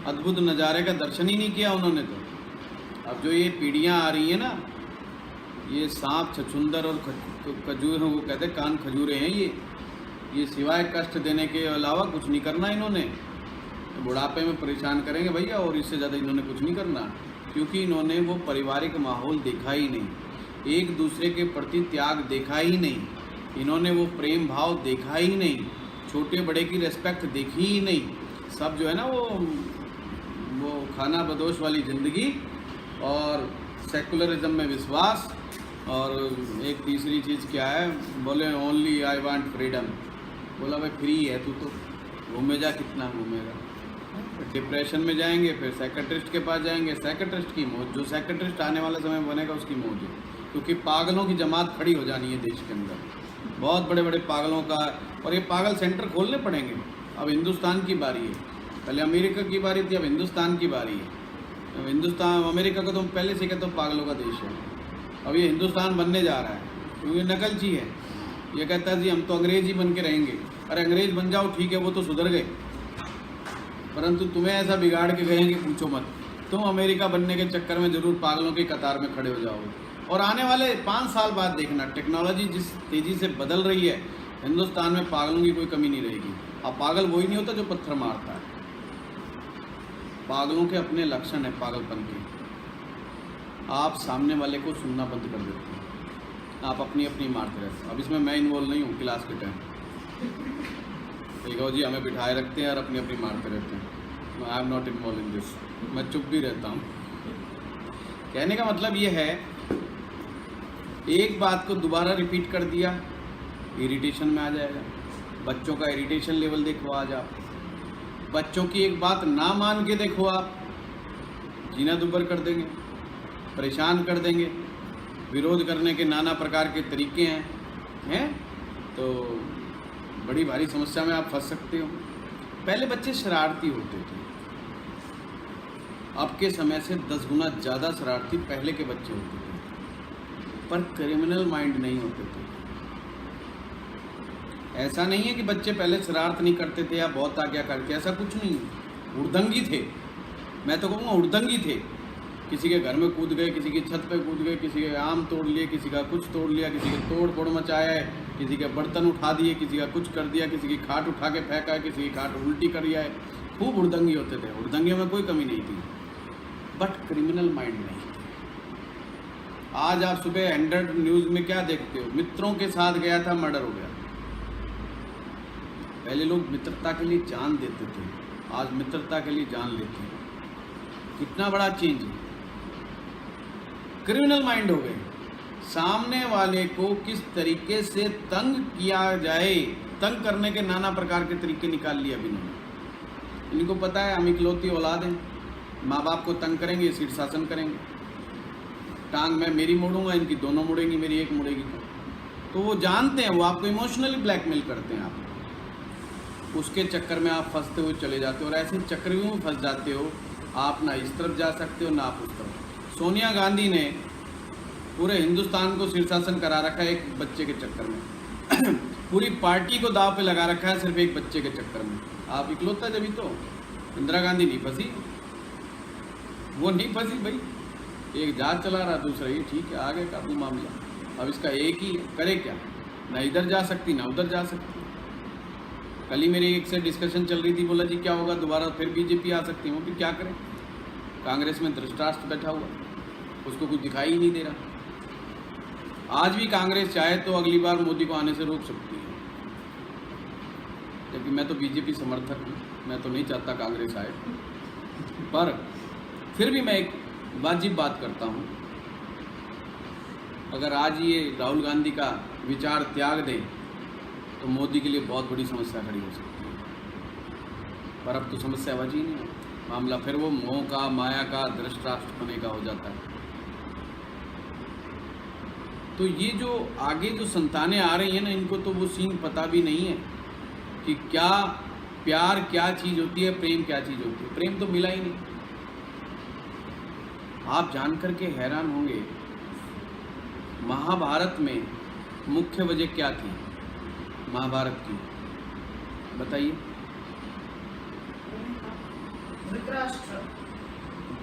अद्भुत नज़ारे का दर्शन ही नहीं किया उन्होंने। तो अब जो ये पीढ़ियाँ आ रही हैं ना, ये सांप, छछुंदर और खजूर, वो कहते हैं कान खजूरे हैं ये सिवाय कष्ट देने के अलावा कुछ नहीं करना इन्होंने। तो बुढ़ापे में परेशान करेंगे भैया, और इससे ज़्यादा इन्होंने कुछ नहीं करना, क्योंकि इन्होंने वो पारिवारिक माहौल देखा ही नहीं, एक दूसरे के प्रति त्याग देखा ही नहीं, इन्होंने वो प्रेम भाव देखा ही नहीं, छोटे बड़े की रिस्पेक्ट देखी ही नहीं। सब जो है ना वो खाना बदोश वाली ज़िंदगी और सेकुलरिज्म में विश्वास, और एक तीसरी चीज़ क्या है, बोले ओनली आई वांट फ्रीडम। बोला भाई फ्री है तू तो घूमे जा, कितना घूमेगा। डिप्रेशन में जाएंगे, फिर साइकेट्रिस्ट के पास जाएंगे, साइकेट्रिस्ट की मौज, जो साइकेट्रिस्ट आने वाला समय बनेगा उसकी मौज है, क्योंकि पागलों की जमात खड़ी हो जानी है देश के अंदर, बहुत बड़े बड़े पागलों का। और ये पागल सेंटर खोलने पड़ेंगे। अब हिंदुस्तान की बारी है, पहले अमेरिका की बारी थी, अब हिंदुस्तान की बारी है। हिंदुस्तान, अमेरिका का तो पहले से कहते हो पागलों का देश है, अब ये हिंदुस्तान बनने जा रहा है, क्योंकि नकलची है। ये कहता है जी हम तो अंग्रेज ही बन के रहेंगे। अरे अंग्रेज बन जाओ, ठीक है, वो तो सुधर गए, परंतु तुम्हें ऐसा बिगाड़ के गए कि पूछो मत। तुम अमेरिका बनने के चक्कर में जरूर पागलों की कतार में खड़े हो जाओगे। और आने वाले 5 साल बाद देखना, टेक्नोलॉजी जिस तेज़ी से बदल रही है, हिंदुस्तान में पागलों की कोई कमी नहीं रहेगी। अब पागल वही नहीं होता जो पत्थर मारता है, पागलों के अपने लक्षण है पागलपन के। आप सामने वाले को सुनना बंद कर देते हैं, आप अपनी अपनी मारते रहते हैं। अब इसमें मैं इन्वॉल्व नहीं हूँ क्लास के टाइम, देखो जी हमें बिठाए रखते हैं और अपनी अपनी मारते रहते हैं। I am not involve in this, मैं चुप भी रहता हूँ। कहने का मतलब ये है, एक बात को दोबारा रिपीट कर दिया, इरिटेशन में आ जाएगा। बच्चों का इरिटेशन लेवल देखो आज आप, बच्चों की एक बात ना मान के देखो आप, जीना दुबर कर देंगे, परेशान कर देंगे। विरोध करने के नाना प्रकार के तरीके हैं तो बड़ी भारी समस्या में आप फंस सकते हो। पहले बच्चे शरारती होते थे, अब के समय से 10 गुना ज़्यादा शरारती पहले के बच्चे होते थे, पर क्रिमिनल माइंड नहीं होते थे। ऐसा नहीं है कि बच्चे पहले शरारत नहीं करते थे या बहुत आज्ञा करके, ऐसा कुछ नहीं है। उड़दंगी थे, मैं तो कहूँगा उड़दंगी थे। किसी के घर में कूद गए, किसी की छत पे कूद गए, किसी के आम तोड़ लिए, किसी का कुछ तोड़ लिया, किसी के तोड़ फोड़ मचाया है, किसी के बर्तन उठा दिए, किसी का कुछ कर दिया, किसी की खाट उठा के फेंका है, किसी की खाट उल्टी कर दिया है। खूब उड़दंगी होते थे, उड़दंगियों में कोई कमी नहीं थी, बट क्रिमिनल माइंड नहीं थे। आज आप सुबह 100 न्यूज़ में क्या देखते हो? मित्रों के साथ गया था, मर्डर हो गया। पहले लोग मित्रता के लिए जान देते थे, आज मित्रता के लिए जान लेते हैं। कितना बड़ा चेंज है। क्रिमिनल माइंड हो गए। सामने वाले को किस तरीके से तंग किया जाए, तंग करने के नाना प्रकार के तरीके निकाल लिए अभी इन्होंने। इनको पता है हम इकलौती औलाद हैं, माँ बाप को तंग करेंगे, शीर्षासन करेंगे, टांग मैं मेरी मोड़ूंगा, इनकी दोनों मुड़ेंगी, मेरी एक मुड़ेगी। तो वो जानते हैं, वो आपको इमोशनली ब्लैकमेल करते हैं। आप उसके चक्कर में आप फंसते हुए चले जाते हो, और ऐसे चक्रव्यूह में फंस जाते हो। आप ना इस तरफ जा सकते हो ना आप उस तरफ। सोनिया गांधी ने पूरे हिंदुस्तान को शीर्षासन करा रखा है एक बच्चे के चक्कर में। पूरी पार्टी को दाव पे लगा रखा है सिर्फ एक बच्चे के चक्कर में। आप इकलौता जब ही तो इंदिरा गांधी नहीं फंसी, वो नहीं फंसी भाई। एक जहाज चला रहा, दूसरा ये ठीक है, आगे काबू मामला। अब इसका एक ही करे क्या, ना इधर जा सकती ना उधर जा सकती। कल ही मेरी एक से डिस्कशन चल रही थी, बोला जी क्या होगा, दोबारा फिर बीजेपी आ सकती है। वो फिर क्या करें, कांग्रेस में धृतराष्ट्र बैठा हुआ, उसको कुछ दिखाई ही नहीं दे रहा। आज भी कांग्रेस चाहे तो अगली बार मोदी को आने से रोक सकती है, जबकि मैं तो बीजेपी समर्थक हूँ, मैं तो नहीं चाहता कांग्रेस आए। पर फिर भी मैं एक वाजिब बात करता हूँ, अगर आज ये राहुल गांधी का विचार त्याग दें तो मोदी के लिए बहुत बड़ी समस्या खड़ी हो सकती है। पर अब तो समस्या बची ही नहीं, मामला फिर वो मोह का, माया का, धृतराष्ट्र होने का हो जाता है। तो ये जो आगे जो संतानें आ रही हैं ना, इनको तो वो सीन पता भी नहीं है कि क्या प्यार क्या चीज़ होती है, प्रेम क्या चीज़ होती है। प्रेम तो मिला ही नहीं। आप जान करके हैरान होंगे, महाभारत में मुख्य वजह क्या थी महाभारत की, बताइए।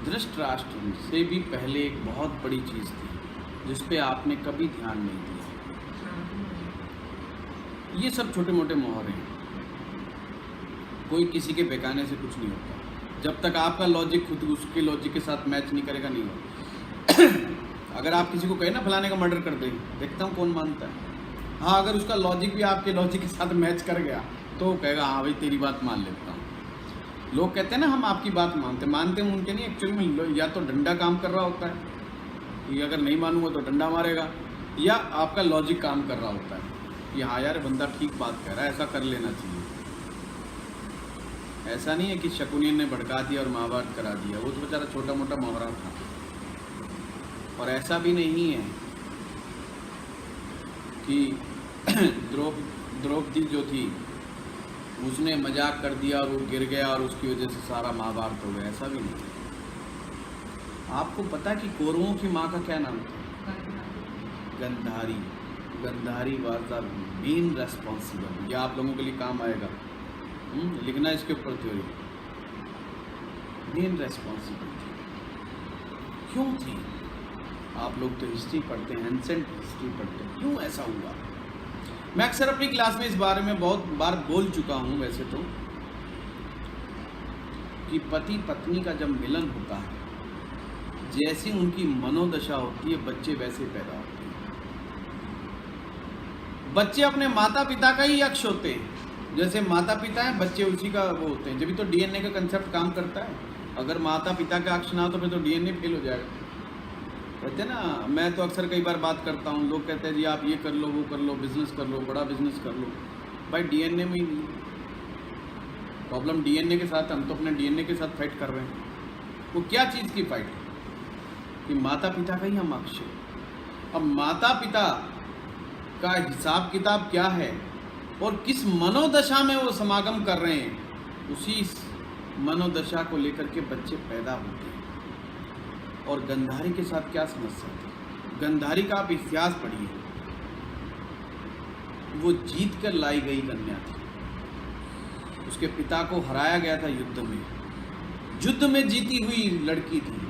धृतराष्ट्र से भी पहले एक बहुत बड़ी चीज़ थी जिस पे आपने कभी ध्यान नहीं दिया। ये सब छोटे मोटे मुहावरे हैं, कोई किसी के बेकाने से कुछ नहीं होता। जब तक आपका लॉजिक खुद उसके लॉजिक के साथ मैच नहीं करेगा, नहीं होगा। अगर आप किसी को कहें ना फलाने का मर्डर कर दें, देखता हूँ कौन मानता है। हाँ, अगर उसका लॉजिक भी आपके लॉजिक के साथ मैच कर गया तो कहेगा हाँ भाई तेरी बात मान लेता हूँ। लोग कहते हैं ना हम आपकी बात मानते हैं उनके नहीं, एक्चुअली में या तो डंडा काम कर रहा होता है कि अगर नहीं मानूंगा तो डंडा मारेगा, या आपका लॉजिक काम कर रहा होता है कि हाँ यार बंदा ठीक बात कह रहा है, ऐसा कर लेना चाहिए। ऐसा नहीं है कि शकुनी ने भड़का दिया और महाभारत करा दिया, वो तो बेचारा छोटा मोटा मुहावरा था। और ऐसा भी नहीं है कि द्रौपदी जो थी उसने मजाक कर दिया और वो गिर गया और उसकी वजह से सारा महाभारत हो गया, ऐसा भी नहीं। आपको पता है कि कौरवों की माँ का क्या नाम था? Gandhari. Gandhari was the main responsible. ये आप लोगों के लिए काम आएगा, लिखना इसके ऊपर थ्योरी। मेन रेस्पॉन्सिबल थी, क्यों थी? आप लोग तो हिस्ट्री पढ़ते हैं, एंसेंट हिस्ट्री पढ़ते हैं, क्यों ऐसा हुआ? मैं अक्सर अपनी क्लास में इस बारे में बहुत बार बोल चुका हूँ वैसे तो, कि पति पत्नी का जब मिलन होता है, जैसी उनकी मनोदशा होती है, बच्चे वैसे पैदा होते हैं। बच्चे अपने माता पिता का ही अक्ष होते हैं। जैसे माता पिता हैं, बच्चे उसी का वो होते हैं। जब भी तो डीएनए का कंसेप्ट काम करता है। अगर माता पिता का अक्ष ना हो तो फिर तो डीएनए फेल हो जाएगा। कहते हैं ना, मैं तो अक्सर कई बार बात करता हूँ, लोग कहते हैं जी आप ये कर लो, वो कर लो, बिजनेस कर लो, बड़ा बिजनेस कर लो। भाई डीएनए में ही नहीं, प्रॉब्लम डीएनए के साथ। हम तो अपने डीएनए के साथ फाइट कर रहे हैं। वो क्या चीज़ की फाइट है कि माता पिता का ही हम अक्ष है। अब माता पिता का हिसाब किताब क्या है और किस मनोदशा में वो समागम कर रहे हैं, उसी मनोदशा को लेकर के बच्चे पैदा होते हैं। और गंधारी के साथ क्या समस्या थी? गंधारी का आप इतिहास पढ़िए, वो जीत कर लाई गई कन्या थी। उसके पिता को हराया गया था युद्ध में, युद्ध में जीती हुई लड़की थी।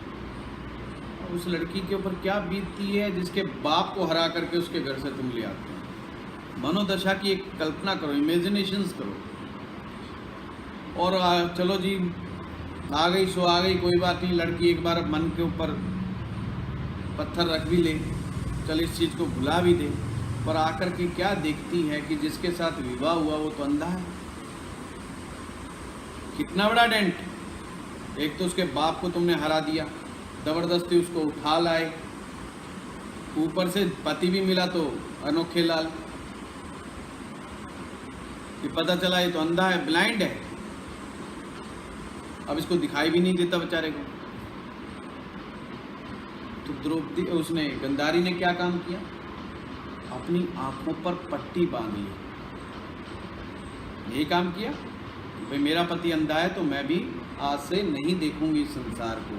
उस लड़की के ऊपर क्या बीतती है जिसके बाप को हरा करके उसके घर से तुम ले आते हो। मनोदशा की एक कल्पना करो, इमेजिनेशंस करो। और चलो जी आ गई सो आ गई, कोई बात नहीं, लड़की एक बार मन के ऊपर पत्थर रख भी ले, चल इस चीज़ को भुला भी दे, पर आकर के क्या देखती है कि जिसके साथ विवाह हुआ वो तो अंधा है। कितना बड़ा डेंट। एक तो उसके बाप को तुमने हरा दिया, ज़बरदस्ती उसको उठा लाए, ऊपर से पति भी मिला तो अनोखे लाल, कि पता चला ये तो अंधा है, ब्लाइंड है, अब इसको दिखाई भी नहीं देता बेचारे को। तो द्रौपदी, उसने गंधारी ने क्या काम किया? अपनी आंखों पर पट्टी बांध ली। यही काम किया, भाई मेरा पति अंधा है तो मैं भी आज से नहीं देखूंगी संसार को,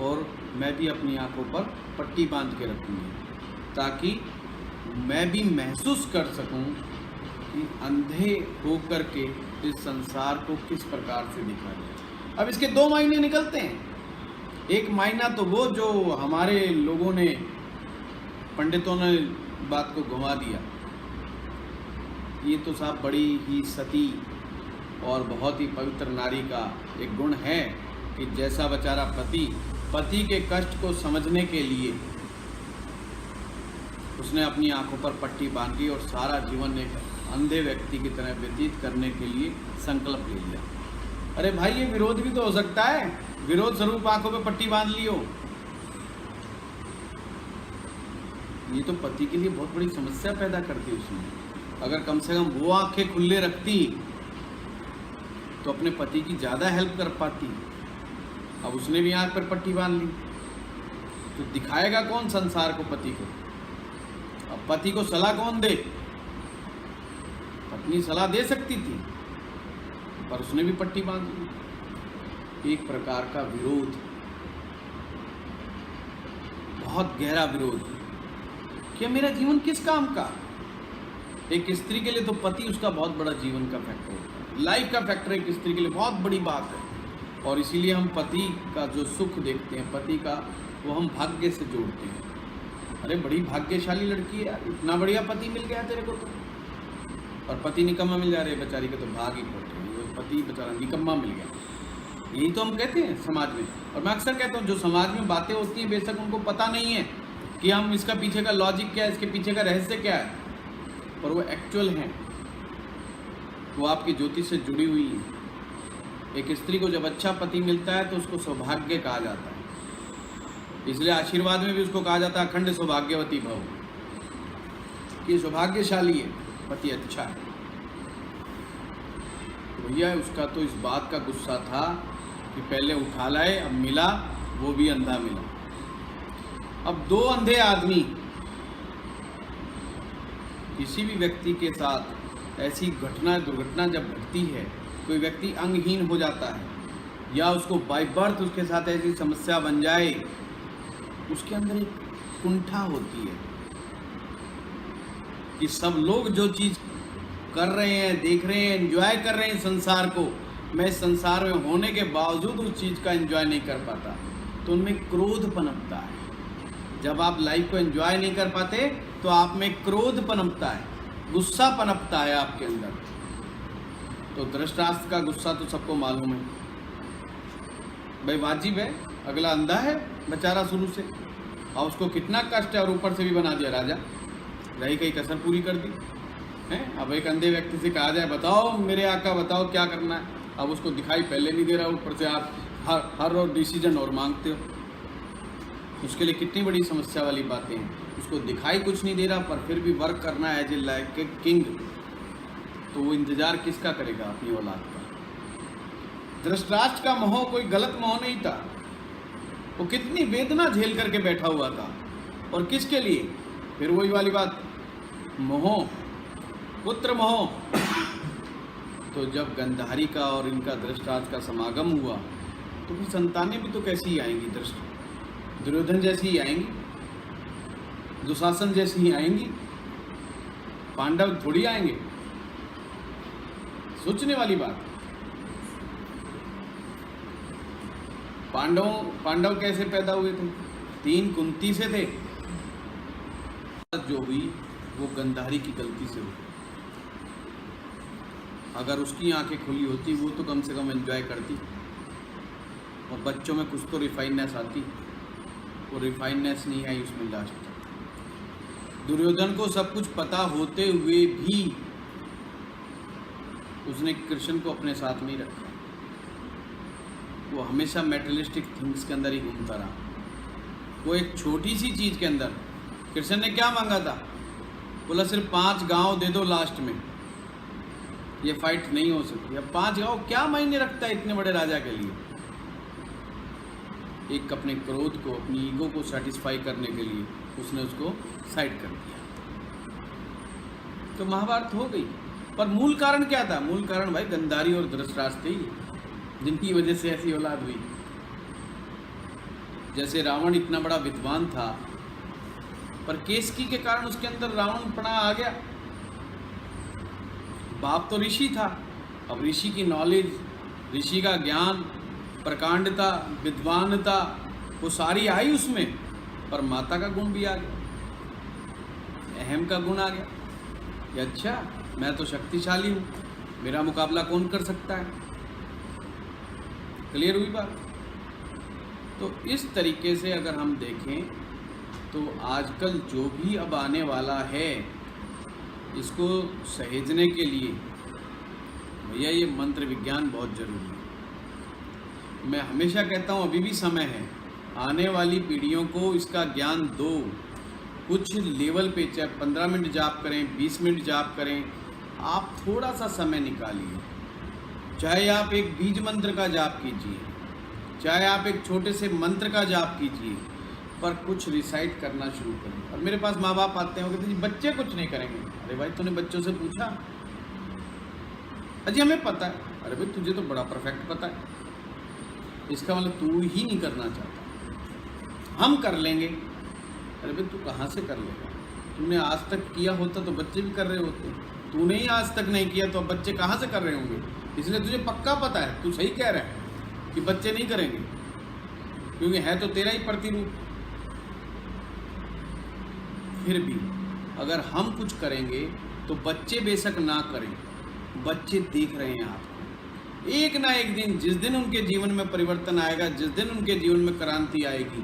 और मैं भी अपनी आंखों पर पट्टी बांध के रखूंगी, ताकि मैं भी महसूस कर सकूं कि अंधे होकर के इस संसार को किस प्रकार से दिखा जाए। अब इसके दो मायने निकलते हैं। एक मायना तो वो जो हमारे लोगों ने, पंडितों ने बात को घुमा दिया, ये तो साहब बड़ी ही सती और बहुत ही पवित्र नारी का एक गुण है कि जैसा बेचारा पति के कष्ट को समझने के लिए उसने अपनी आंखों पर पट्टी बांधी और सारा जीवन एक अंधे व्यक्ति की तरह व्यतीत करने के लिए संकल्प ले लिया। अरे भाई ये विरोध भी तो हो सकता है, विरोध स्वरूप आंखों पे पट्टी बांध लियो। ये तो पति के लिए बहुत बड़ी समस्या पैदा करती उसमें। अगर कम से कम वो आंखें खुले रखती तो अपने पति की ज़्यादा हेल्प कर पाती। अब उसने भी आंख पर पट्टी बांध ली तो दिखाएगा कौन संसार को पति को? अब पति को सलाह कौन दे? पत्नी सलाह दे सकती थी पर उसने भी पट्टी बांध ली। एक प्रकार का विरोध, बहुत गहरा विरोध। क्या मेरा जीवन किस काम का? एक स्त्री के लिए तो पति उसका बहुत बड़ा जीवन का फैक्टर होता है, लाइफ का फैक्टर एक स्त्री के लिए बहुत बड़ी बात है। और इसीलिए हम पति का जो सुख देखते हैं, पति का, वो हम भाग्य से जोड़ते हैं। अरे बड़ी भाग्यशाली लड़की है यार, इतना बढ़िया पति मिल गया तेरे को तो। और पति निकम्मा मिल जा रहे, बेचारी का तो भाग ही खोटे, पति बेचारा निकम्मा मिल गया। यही तो हम कहते हैं समाज में। और मैं अक्सर कहता हूँ जो समाज में बातें होती हैं बेशक उनको पता नहीं है कि हम इसका पीछे का लॉजिक क्या है, इसके पीछे का रहस्य क्या है, पर वो एक्चुअल हैं, वो आपकी ज्योतिष से जुड़ी हुई है। एक स्त्री को जब अच्छा पति मिलता है तो उसको सौभाग्य कहा जाता है, इसलिए आशीर्वाद में भी उसको कहा जाता है अखंड सौभाग्यवती भव, कि सौभाग्यशाली है, पति अच्छा है। भैया उसका तो इस बात का गुस्सा था कि पहले उठा लाए, अब मिला वो भी अंधा मिला। अब दो अंधे आदमी किसी भी व्यक्ति के साथ ऐसी दुर्घटना जब घटती है, कोई व्यक्ति अंगहीन हो जाता है या उसको बाय बर्थ उसके साथ ऐसी समस्या बन जाए, उसके अंदर एक कुंठा होती है कि सब लोग जो चीज़ कर रहे हैं, देख रहे हैं, एंजॉय कर रहे हैं संसार को, मैं इस संसार में होने के बावजूद उस चीज़ का एंजॉय नहीं कर पाता, तो उनमें क्रोध पनपता है। जब आप लाइफ को एंजॉय नहीं कर पाते तो आप में क्रोध पनपता है, गुस्सा पनपता है आपके अंदर। तो धृतराष्ट्र का गुस्सा तो सबको मालूम है भाई, वाजिब है, अगला अंधा है बेचारा शुरू से, और उसको कितना कष्ट है, और ऊपर से भी बना दिया राजा, रही कहीं कसर पूरी कर दी है। अब एक अंधे व्यक्ति से कहा जाए बताओ मेरे आका बताओ क्या करना है, अब उसको दिखाई पहले नहीं दे रहा, ऊपर से आप हर और डिसीजन और मांगते हो। उसके लिए कितनी बड़ी समस्या वाली बातें हैं। उसको दिखाई कुछ नहीं दे रहा पर फिर भी वर्क करना है as a like a king, तो वो इंतजार किसका करेगा? अपनी औलाद का। धृतराष्ट्र का मोह कोई गलत मोह नहीं था, वो कितनी वेदना झेल करके बैठा हुआ था, और किसके लिए? फिर वही वाली बात, मोह, पुत्र मोह। तो जब गंधारी का और इनका धृतराष्ट्र का समागम हुआ तो फिर संतानें भी तो कैसी ही आएंगी, दुर्योधन जैसी ही आएंगी, दुशासन जैसी ही आएंगी, पांडव थोड़ी आएंगे। सोचने वाली बात। पांडव कैसे पैदा हुए थे? 3 कुंती से थे। जो हुई वो गंधारी की गलती से हुई। अगर उसकी आंखें खुली होती वो तो कम से कम एंजॉय करती, और बच्चों में कुछ तो रिफाइननेस आती। वो रिफाइननेस नहीं आई उसमें लास्ट तक। दुर्योधन को सब कुछ पता होते हुए भी उसने कृष्ण को अपने साथ नहीं रखा। वो हमेशा मेटेरियलिस्टिक थिंग्स के अंदर ही घूमता रहा। वो एक छोटी सी चीज़ के अंदर, कृष्ण ने क्या मांगा था? बोला सिर्फ 5 गांव दे दो लास्ट में, ये फाइट नहीं हो सकती। अब 5 गांव क्या मायने रखता है इतने बड़े राजा के लिए? एक अपने क्रोध को, अपनी ईगो को सेटिस्फाई करने के लिए उसने उसको साइड कर दिया। तो महाभारत हो गई। पर मूल कारण क्या था? मूल कारण भाई गंधारी और धृतराष्ट्र ही, जिनकी वजह से ऐसी औलाद हुई। जैसे रावण इतना बड़ा विद्वान था, पर केसकी के कारण उसके अंदर रावणपना आ गया। बाप तो ऋषि था, अब ऋषि की नॉलेज, ऋषि का ज्ञान, प्रकांडता, विद्वानता, वो सारी आई उसमें, पर माता का गुण भी आ गया, अहम का गुण आ गया कि अच्छा मैं तो शक्तिशाली हूँ, मेरा मुकाबला कौन कर सकता है। क्लियर हुई बात? तो इस तरीके से अगर हम देखें तो आजकल जो भी अब आने वाला है, इसको सहेजने के लिए भैया ये मंत्र विज्ञान बहुत जरूरी है। मैं हमेशा कहता हूँ अभी भी समय है, आने वाली पीढ़ियों को इसका ज्ञान दो। कुछ लेवल पे, चाहे 15 मिनट जाप करें, 20 मिनट जाप करें, आप थोड़ा सा समय निकालिए। चाहे आप एक बीज मंत्र का जाप कीजिए, चाहे आप एक छोटे से मंत्र का जाप कीजिए, पर कुछ रिसाइट करना शुरू करें। और मेरे पास माँ बाप आते हैं, वो कहते हैं जी बच्चे कुछ नहीं करेंगे। अरे भाई तूने बच्चों से पूछा? अजी हमें पता है। अरे भाई तुझे तो बड़ा परफेक्ट पता है, इसका मतलब तू ही नहीं करना चाहता, हम कर लेंगे। अरे भाई तू कहाँ से कर लेगा? तूने आज तक किया होता तो बच्चे भी कर रहे होते, तूने ही आज तक नहीं किया तो अब बच्चे कहाँ से कर रहे होंगे? इसलिए तुझे पक्का पता है, तू सही कह रहा है कि बच्चे नहीं करेंगे, क्योंकि है तो तेरा ही प्रतिरूप। फिर भी अगर हम कुछ करेंगे तो बच्चे बेशक ना करें, बच्चे देख रहे हैं आपको। एक ना एक दिन, जिस दिन उनके जीवन में परिवर्तन आएगा, जिस दिन उनके जीवन में क्रांति आएगी,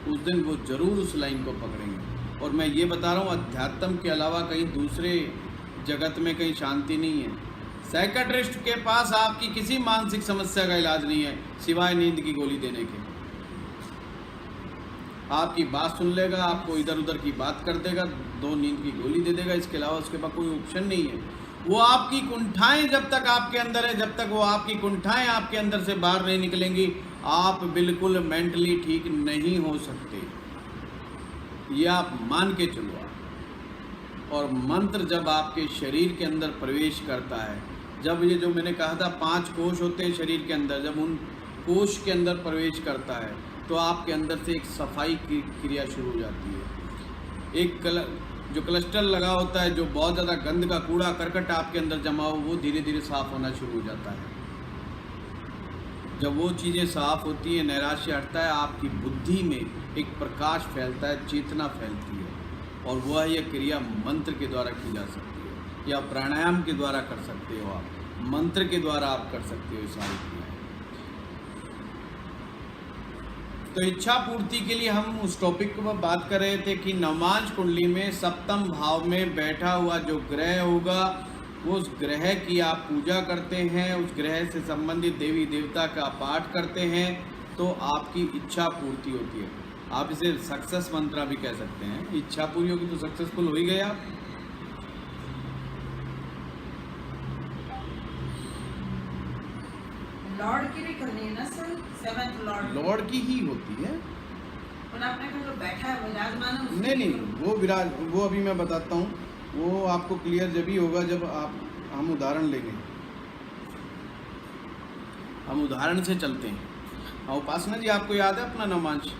उस दिन वो जरूर उस लाइन को पकड़ेंगे। और मैं ये बता रहा हूँ, अध्यात्म के अलावा कहीं दूसरे जगत में कहीं शांति नहीं है। साइकियाट्रिस्ट के पास आपकी किसी मानसिक समस्या का इलाज नहीं है सिवाय नींद की गोली देने के। आपकी बात सुन लेगा, आपको इधर उधर की बात कर देगा, 2 नींद की गोली दे देगा, इसके अलावा उसके पास कोई ऑप्शन नहीं है। वो आपकी कुंठाएं जब तक आपके अंदर है, जब तक वो आपकी कुंठाएं आपके अंदर से बाहर नहीं निकलेंगी, आप बिल्कुल मेंटली ठीक नहीं हो सकते। ये आप मान के चलो। और मंत्र जब आपके शरीर के अंदर प्रवेश करता है, जब ये जो मैंने कहा था 5 कोश होते हैं शरीर के अंदर, जब उन कोश के अंदर प्रवेश करता है तो आपके अंदर से एक सफाई की क्रिया शुरू हो जाती है। एक जो क्लस्टर लगा होता है, जो बहुत ज़्यादा गंद का कूड़ा करकट आपके अंदर जमा हो, वो धीरे धीरे साफ होना शुरू हो जाता है। जब वो चीज़ें साफ होती हैं, नैराश्य हटता है, आपकी बुद्धि में एक प्रकाश फैलता है, चेतना फैलती है। और वह यह क्रिया मंत्र के द्वारा की जा सकती है, या प्राणायाम के द्वारा कर सकते हो, आप मंत्र के द्वारा आप कर सकते हो ये सारी क्रियाएं। तो इच्छा पूर्ति के लिए हम उस टॉपिक पर बात कर रहे थे कि नवमांश कुंडली में सप्तम भाव में बैठा हुआ जो ग्रह होगा, वो उस ग्रह की आप पूजा करते हैं, उस ग्रह से संबंधित देवी देवता का पाठ करते हैं, तो आपकी इच्छा पूर्ति होती है। आप इसे सक्सेस मंत्र भी कह सकते हैं। इच्छा पूरी होगी तो सक्सेसफुल हो ही गए आप। लॉर्ड की भी करनी है ना सर, 7th लॉर्ड की ही होती है। पर आपने कहा जो बैठा है विराजमान है, नहीं नहीं, वो अभी मैं बताता हूँ, वो आपको क्लियर जब ही होगा जब हम उदाहरण लेंगे। हम उदाहरण से चलते हैं। हाँ उपासना जी, आपको याद है अपना नमांश?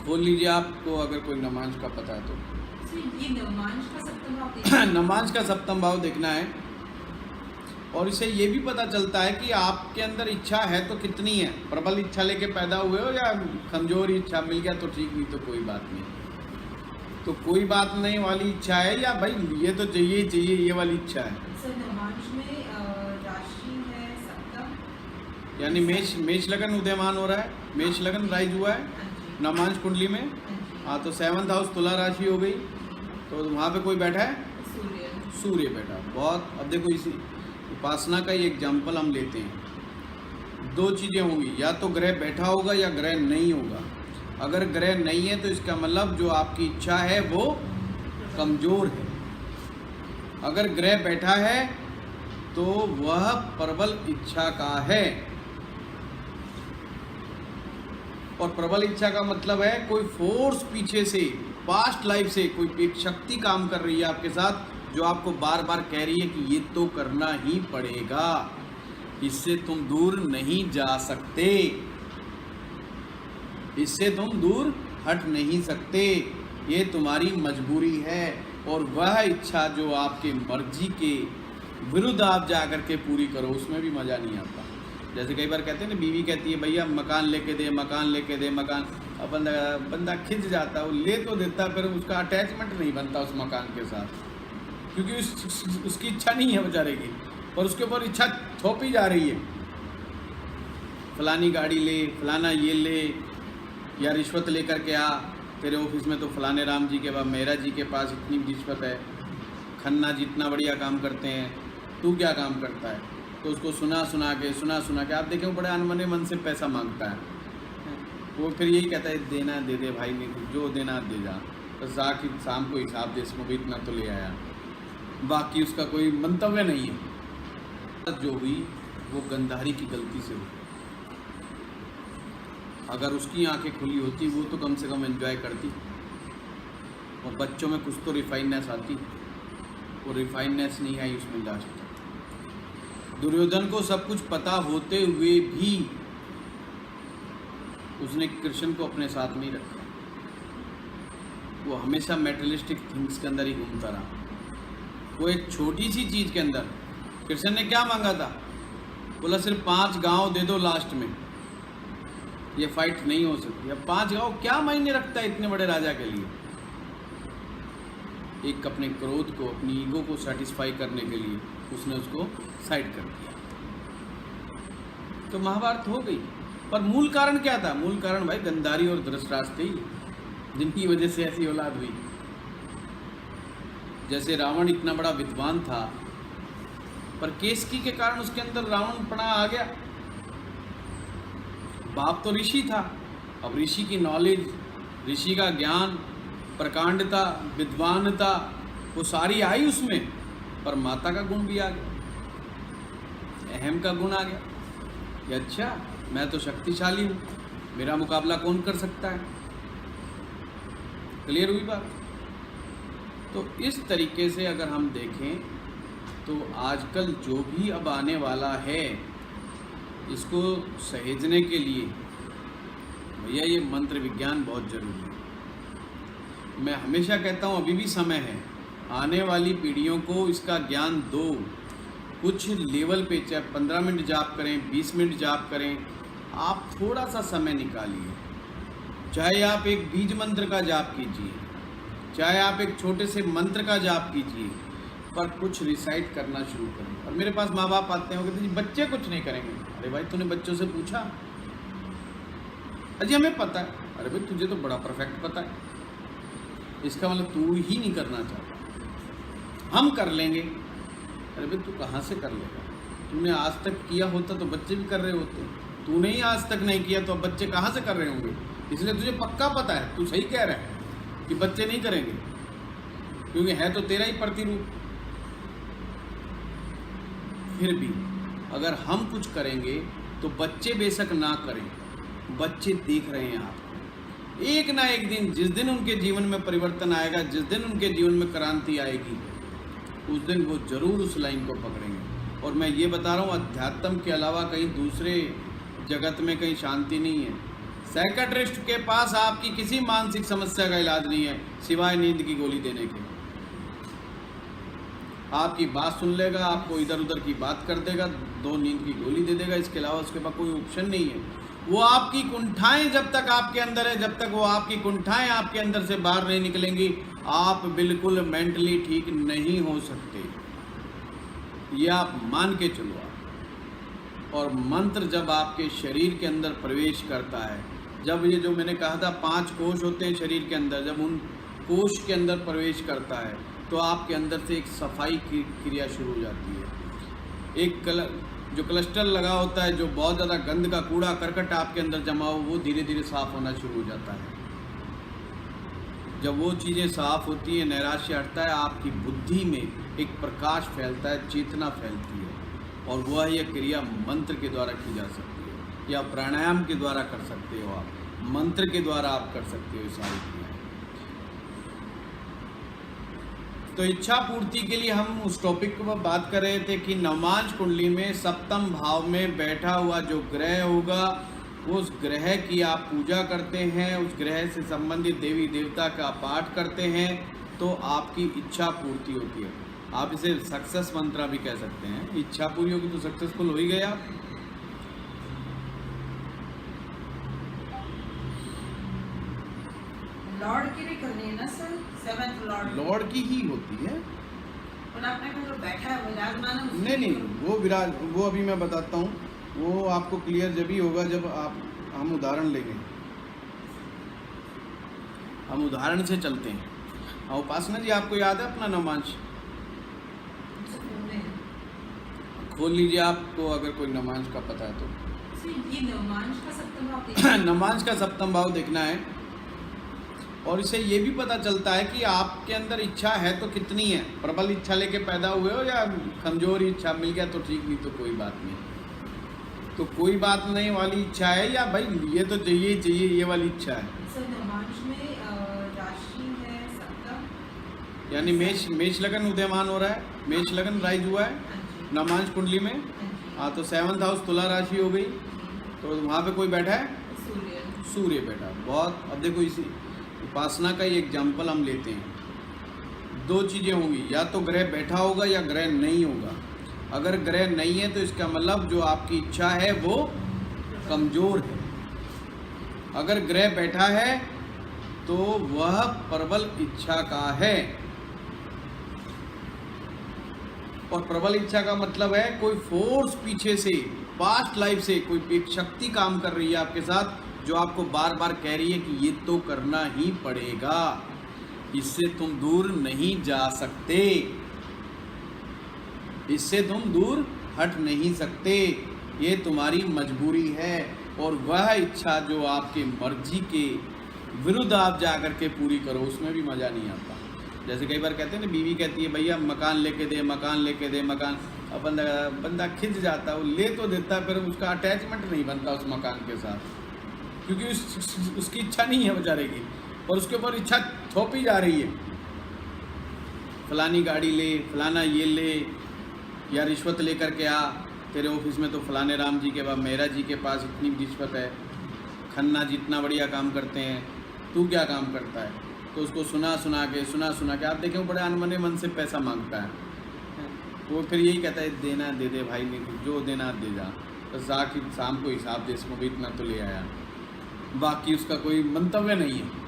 खोल लीजिए आपको अगर कोई नमांश का पता है तो। ये नमांश का सप्तम भाव देखना है। नमांश का सप्तम भाव देखना है, और इससे ये भी पता चलता है कि आपके अंदर इच्छा है तो कितनी है। प्रबल इच्छा लेके पैदा हुए हो या कमजोर इच्छा, मिल गया तो ठीक, नहीं तो कोई बात नहीं। तो कोई बात नहीं वाली इच्छा है, या भाई ये तो चाहिए ही चाहिए ये वाली इच्छा है। सर नमांश में राशि है सप्तम, यानी मेष लगन उदयमान हो रहा है, मेष लगन राइज हुआ है हाँ जी, नमांश कुंडली में। हाँ जी, हाँ तो 7th हाउस तुला राशि हो गई, तो वहाँ पे कोई बैठा है, सूर्य, सूर्य बैठा। बहुत, अब देखो इसी उपासना का ही एग्जाम्पल हम लेते हैं। दो चीज़ें होंगी, या तो ग्रह बैठा होगा या ग्रह नहीं होगा। अगर ग्रह नहीं है तो इसका मतलब जो आपकी इच्छा है वो कमज़ोर है। अगर ग्रह बैठा है तो वह प्रबल इच्छा का है, और प्रबल इच्छा का मतलब है कोई फोर्स पीछे से, पास्ट लाइफ से कोई एक शक्ति काम कर रही है आपके साथ, जो आपको बार बार कह रही है कि ये तो करना ही पड़ेगा, इससे तुम दूर नहीं जा सकते, इससे तुम दूर हट नहीं सकते, ये तुम्हारी मजबूरी है। और वह इच्छा जो आपके मर्जी के विरुद्ध आप जा कर के पूरी करो, उसमें भी मज़ा नहीं आता। जैसे कई बार कहते हैं ना, बीवी कहती है भैया मकान लेके दे, मकान लेके दे, मकान, अब बंदा खिंच जाता है, वो ले तो देता, फिर उसका अटैचमेंट नहीं बनता उस मकान के साथ, क्योंकि उसकी इच्छा नहीं है बेचारे की, पर उसके ऊपर इच्छा थोपी जा रही है। फलानी गाड़ी ले, फलाना ये ले, या रिश्वत लेकर के आ, तेरे ऑफिस में तो फलाने राम जी के बाद मेहरा जी के पास इतनी रिश्वत है, खन्ना जी इतना बढ़िया काम करते हैं, तू क्या काम करता है? तो उसको सुना सुना के आप देखें वो बड़े अनमने मन से पैसा मांगता है। वो फिर यही कहता है देना दे दे भाई, नहीं जो देना दे जा, बस जाके शाम को हिसाब दे, इसको भी इतना तो ले आया, बाकी उसका कोई मंतव्य नहीं है। जो हुई वो गंधारी की गलती से हुई। अगर उसकी आंखें खुली होती वो तो कम से कम एंजॉय करती, और बच्चों में कुछ तो रिफाइननेस आती, वो रिफाइननेस नहीं आई उसमें लास्ट तक। दुर्योधन को सब कुछ पता होते हुए भी उसने कृष्ण को अपने साथ नहीं रखा, वो हमेशा मेटेरियलिस्टिक थिंग्स के अंदर ही घूमता रहा। वो एक छोटी सी चीज़ के अंदर, कृष्ण ने क्या मांगा था? बोला सिर्फ 5 गांव दे दो लास्ट में, ये फाइट नहीं हो सकती। अब 5 गांव क्या मायने रखता है इतने बड़े राजा के लिए? एक अपने क्रोध को, अपनी ईगो को सेटिस्फाई करने के लिए उसने उसको साइड कर दिया, तो महाभारत हो गई। पर मूल कारण क्या था? मूल कारण भाई गंधारी और धृतराष्ट्र ही, जिनकी वजह से ऐसी औलाद हुई। जैसे रावण इतना बड़ा विद्वान था, पर केसकी के कारण उसके अंदर रावणपना आ गया। बाप तो ऋषि था, अब ऋषि की नॉलेज, ऋषि का ज्ञान, प्रकांडता, विद्वानता, वो सारी आई उसमें, पर माता का गुण भी आ गया, अहम का गुण आ गया कि अच्छा मैं तो शक्तिशाली हूँ, मेरा मुकाबला कौन कर सकता है। क्लियर हुई बात? तो इस तरीके से अगर हम देखें तो आजकल जो भी अब आने वाला है, इसको सहेजने के लिए भैया ये मंत्र विज्ञान बहुत जरूरी है। मैं हमेशा कहता हूँ अभी भी समय है, आने वाली पीढ़ियों को इसका ज्ञान दो। कुछ लेवल पे चाहे 15 मिनट जाप करें, 20 मिनट जाप करें, आप थोड़ा सा समय निकालिए। चाहे आप एक बीज मंत्र का जाप कीजिए, चाहे आप एक छोटे से मंत्र का जाप कीजिए, पर कुछ रिसाइट करना शुरू करें। और मेरे पास माँ बाप आते हैं, वो कहते हैं बच्चे कुछ नहीं करेंगे। अरे भाई तूने बच्चों से पूछा? अजी हमें पता है। अरे भाई तुझे तो बड़ा परफेक्ट पता है, इसका मतलब तू ही नहीं करना चाहता, हम कर लेंगे। अरे भाई तू कहाँ से कर लेगा? तूने आज तक किया होता तो बच्चे भी कर रहे होते, तूने ही आज तक नहीं किया तो अब बच्चे कहाँ से कर रहे होंगे? इसलिए तुझे पक्का पता है, तू सही कह रहा है कि बच्चे नहीं करेंगे, क्योंकि है तो तेरा ही प्रतिरूप। फिर भी अगर हम कुछ करेंगे तो बच्चे बेशक ना करें, बच्चे देख रहे हैं आपको। एक ना एक दिन, जिस दिन उनके जीवन में परिवर्तन आएगा, जिस दिन उनके जीवन में क्रांति आएगी, उस दिन वो जरूर उस लाइन को पकड़ेंगे और मैं ये बता रहा हूँ, अध्यात्म के अलावा कहीं दूसरे जगत में कहीं शांति नहीं है। साइकियाट्रिस्ट के पास आपकी किसी मानसिक समस्या का इलाज नहीं है सिवाय नींद की गोली देने के। आपकी बात सुन लेगा, आपको इधर उधर की बात कर देगा, 2 नींद की गोली दे देगा, इसके अलावा उसके पास कोई ऑप्शन नहीं है। वो आपकी कुंठाएं जब तक आपके अंदर है, जब तक वो आपकी कुंठाएं आपके अंदर से बाहर नहीं निकलेंगी, आप बिल्कुल मेंटली ठीक नहीं हो सकते। ये आप मान के चलो। और मंत्र जब आपके शरीर के अंदर प्रवेश करता है, जब ये जो मैंने कहा था 5 कोष होते हैं शरीर के अंदर, जब उन कोष के अंदर प्रवेश करता है तो आपके अंदर से एक सफाई की क्रिया शुरू हो जाती है। एक जो क्लस्टर लगा होता है, जो बहुत ज़्यादा गंद का कूड़ा करकट आपके अंदर जमा हो, वो धीरे धीरे साफ होना शुरू हो जाता है। जब वो चीज़ें साफ होती हैं, नैराश्य हटता है, आपकी बुद्धि में एक प्रकाश फैलता है, चेतना फैलती है। और वह यह क्रिया मंत्र के द्वारा की जा सकती है या प्राणायाम के द्वारा कर सकते हो, आप मंत्र के द्वारा आप कर सकते हो सारी क्रियाएं। तो इच्छा पूर्ति के लिए हम उस टॉपिक पर बात कर रहे थे कि नवमांश कुंडली में सप्तम भाव में बैठा हुआ जो ग्रह होगा, उस ग्रह की आप पूजा करते हैं, उस ग्रह से संबंधित देवी देवता का पाठ करते हैं तो आपकी इच्छा पूर्ति होती है। आप इसे सक्सेस मंत्र भी कह सकते हैं। इच्छा पूरी होगी तो सक्सेसफुल हो ही गया। लॉर्ड की भी करनी है ना सर, 7th लॉर्ड की ही होती है। और आपने कहा जो बैठा है विराजमान है, नहीं नहीं, वो अभी मैं बताता हूँ, वो आपको क्लियर जब ही होगा जब हम उदाहरण लेंगे। हम उदाहरण से चलते हैं। उपासना जी, आपको याद है अपना नवमांश? खोल लीजिए आपको, अगर कोई नवमांश का पता है तो। ये नवमांश का सप्तम भाव देखना है। नवमांश का सप्तम भाव देखना है। और इससे ये भी पता चलता है कि आपके अंदर इच्छा है तो कितनी है। प्रबल इच्छा लेके पैदा हुए हो या कमजोर इच्छा, मिल गया तो ठीक, नहीं तो कोई बात नहीं। तो कोई बात नहीं वाली इच्छा है या भाई ये तो चाहिए चाहिए ये वाली इच्छा है। सर नवमांश में राशि है सप्तम, यानी मेष लगन उदयमान हो रहा है, मेष लगन राइज हुआ है नवमांश कुंडली में। हाँ, तो 7th हाउस तुला राशि हो गई, तो वहाँ पे कोई बैठा है, सूर्य बैठा। बहुत, अब देखो इसी उपासना का ही एग्जाम्पल हम लेते हैं। 2 चीज़ें होंगी, या तो ग्रह बैठा होगा या ग्रह नहीं होगा। अगर ग्रह नहीं है तो इसका मतलब जो आपकी इच्छा है वो कमज़ोर है। अगर ग्रह बैठा है तो वह प्रबल इच्छा का है। और प्रबल इच्छा का मतलब है कोई फोर्स पीछे से, पास्ट लाइफ से कोई एक शक्ति काम कर रही है आपके साथ, जो आपको बार बार कह रही है कि ये तो करना ही पड़ेगा, इससे तुम दूर नहीं जा सकते, इससे तुम दूर हट नहीं सकते, ये तुम्हारी मजबूरी है। और वह इच्छा जो आपके मर्जी के विरुद्ध आप जा कर के पूरी करो, उसमें भी मज़ा नहीं आता। जैसे कई बार कहते हैं ना, बीवी कहती है भैया मकान लेके दे, मकान लेके दे, मकान। अब बंदा खिंच जाता है, वो ले तो देता है, फिर उसका अटैचमेंट नहीं बनता उस मकान के साथ, क्योंकि उसकी इच्छा नहीं है बेचारे की, और उसके ऊपर इच्छा थोपी जा रही है। फलानी गाड़ी ले, फलाना ये ले, या रिश्वत लेकर के आ, तेरे ऑफिस में तो फलाने राम जी के पास, मेरा जी के पास इतनी रिश्वत है, खन्ना जी इतना बढ़िया काम करते हैं, तू क्या काम करता है? तो उसको सुना सुना के आप देखें वो बड़े अनमने मन से पैसा मांगता है। वो फिर यही कहता है देना दे दे भाई, नहीं जो देना दे जा, बस आखिर शाम को हिसाब दे, इसको भी इतना तो ले आया, बाकी उसका कोई मंतव्य नहीं है।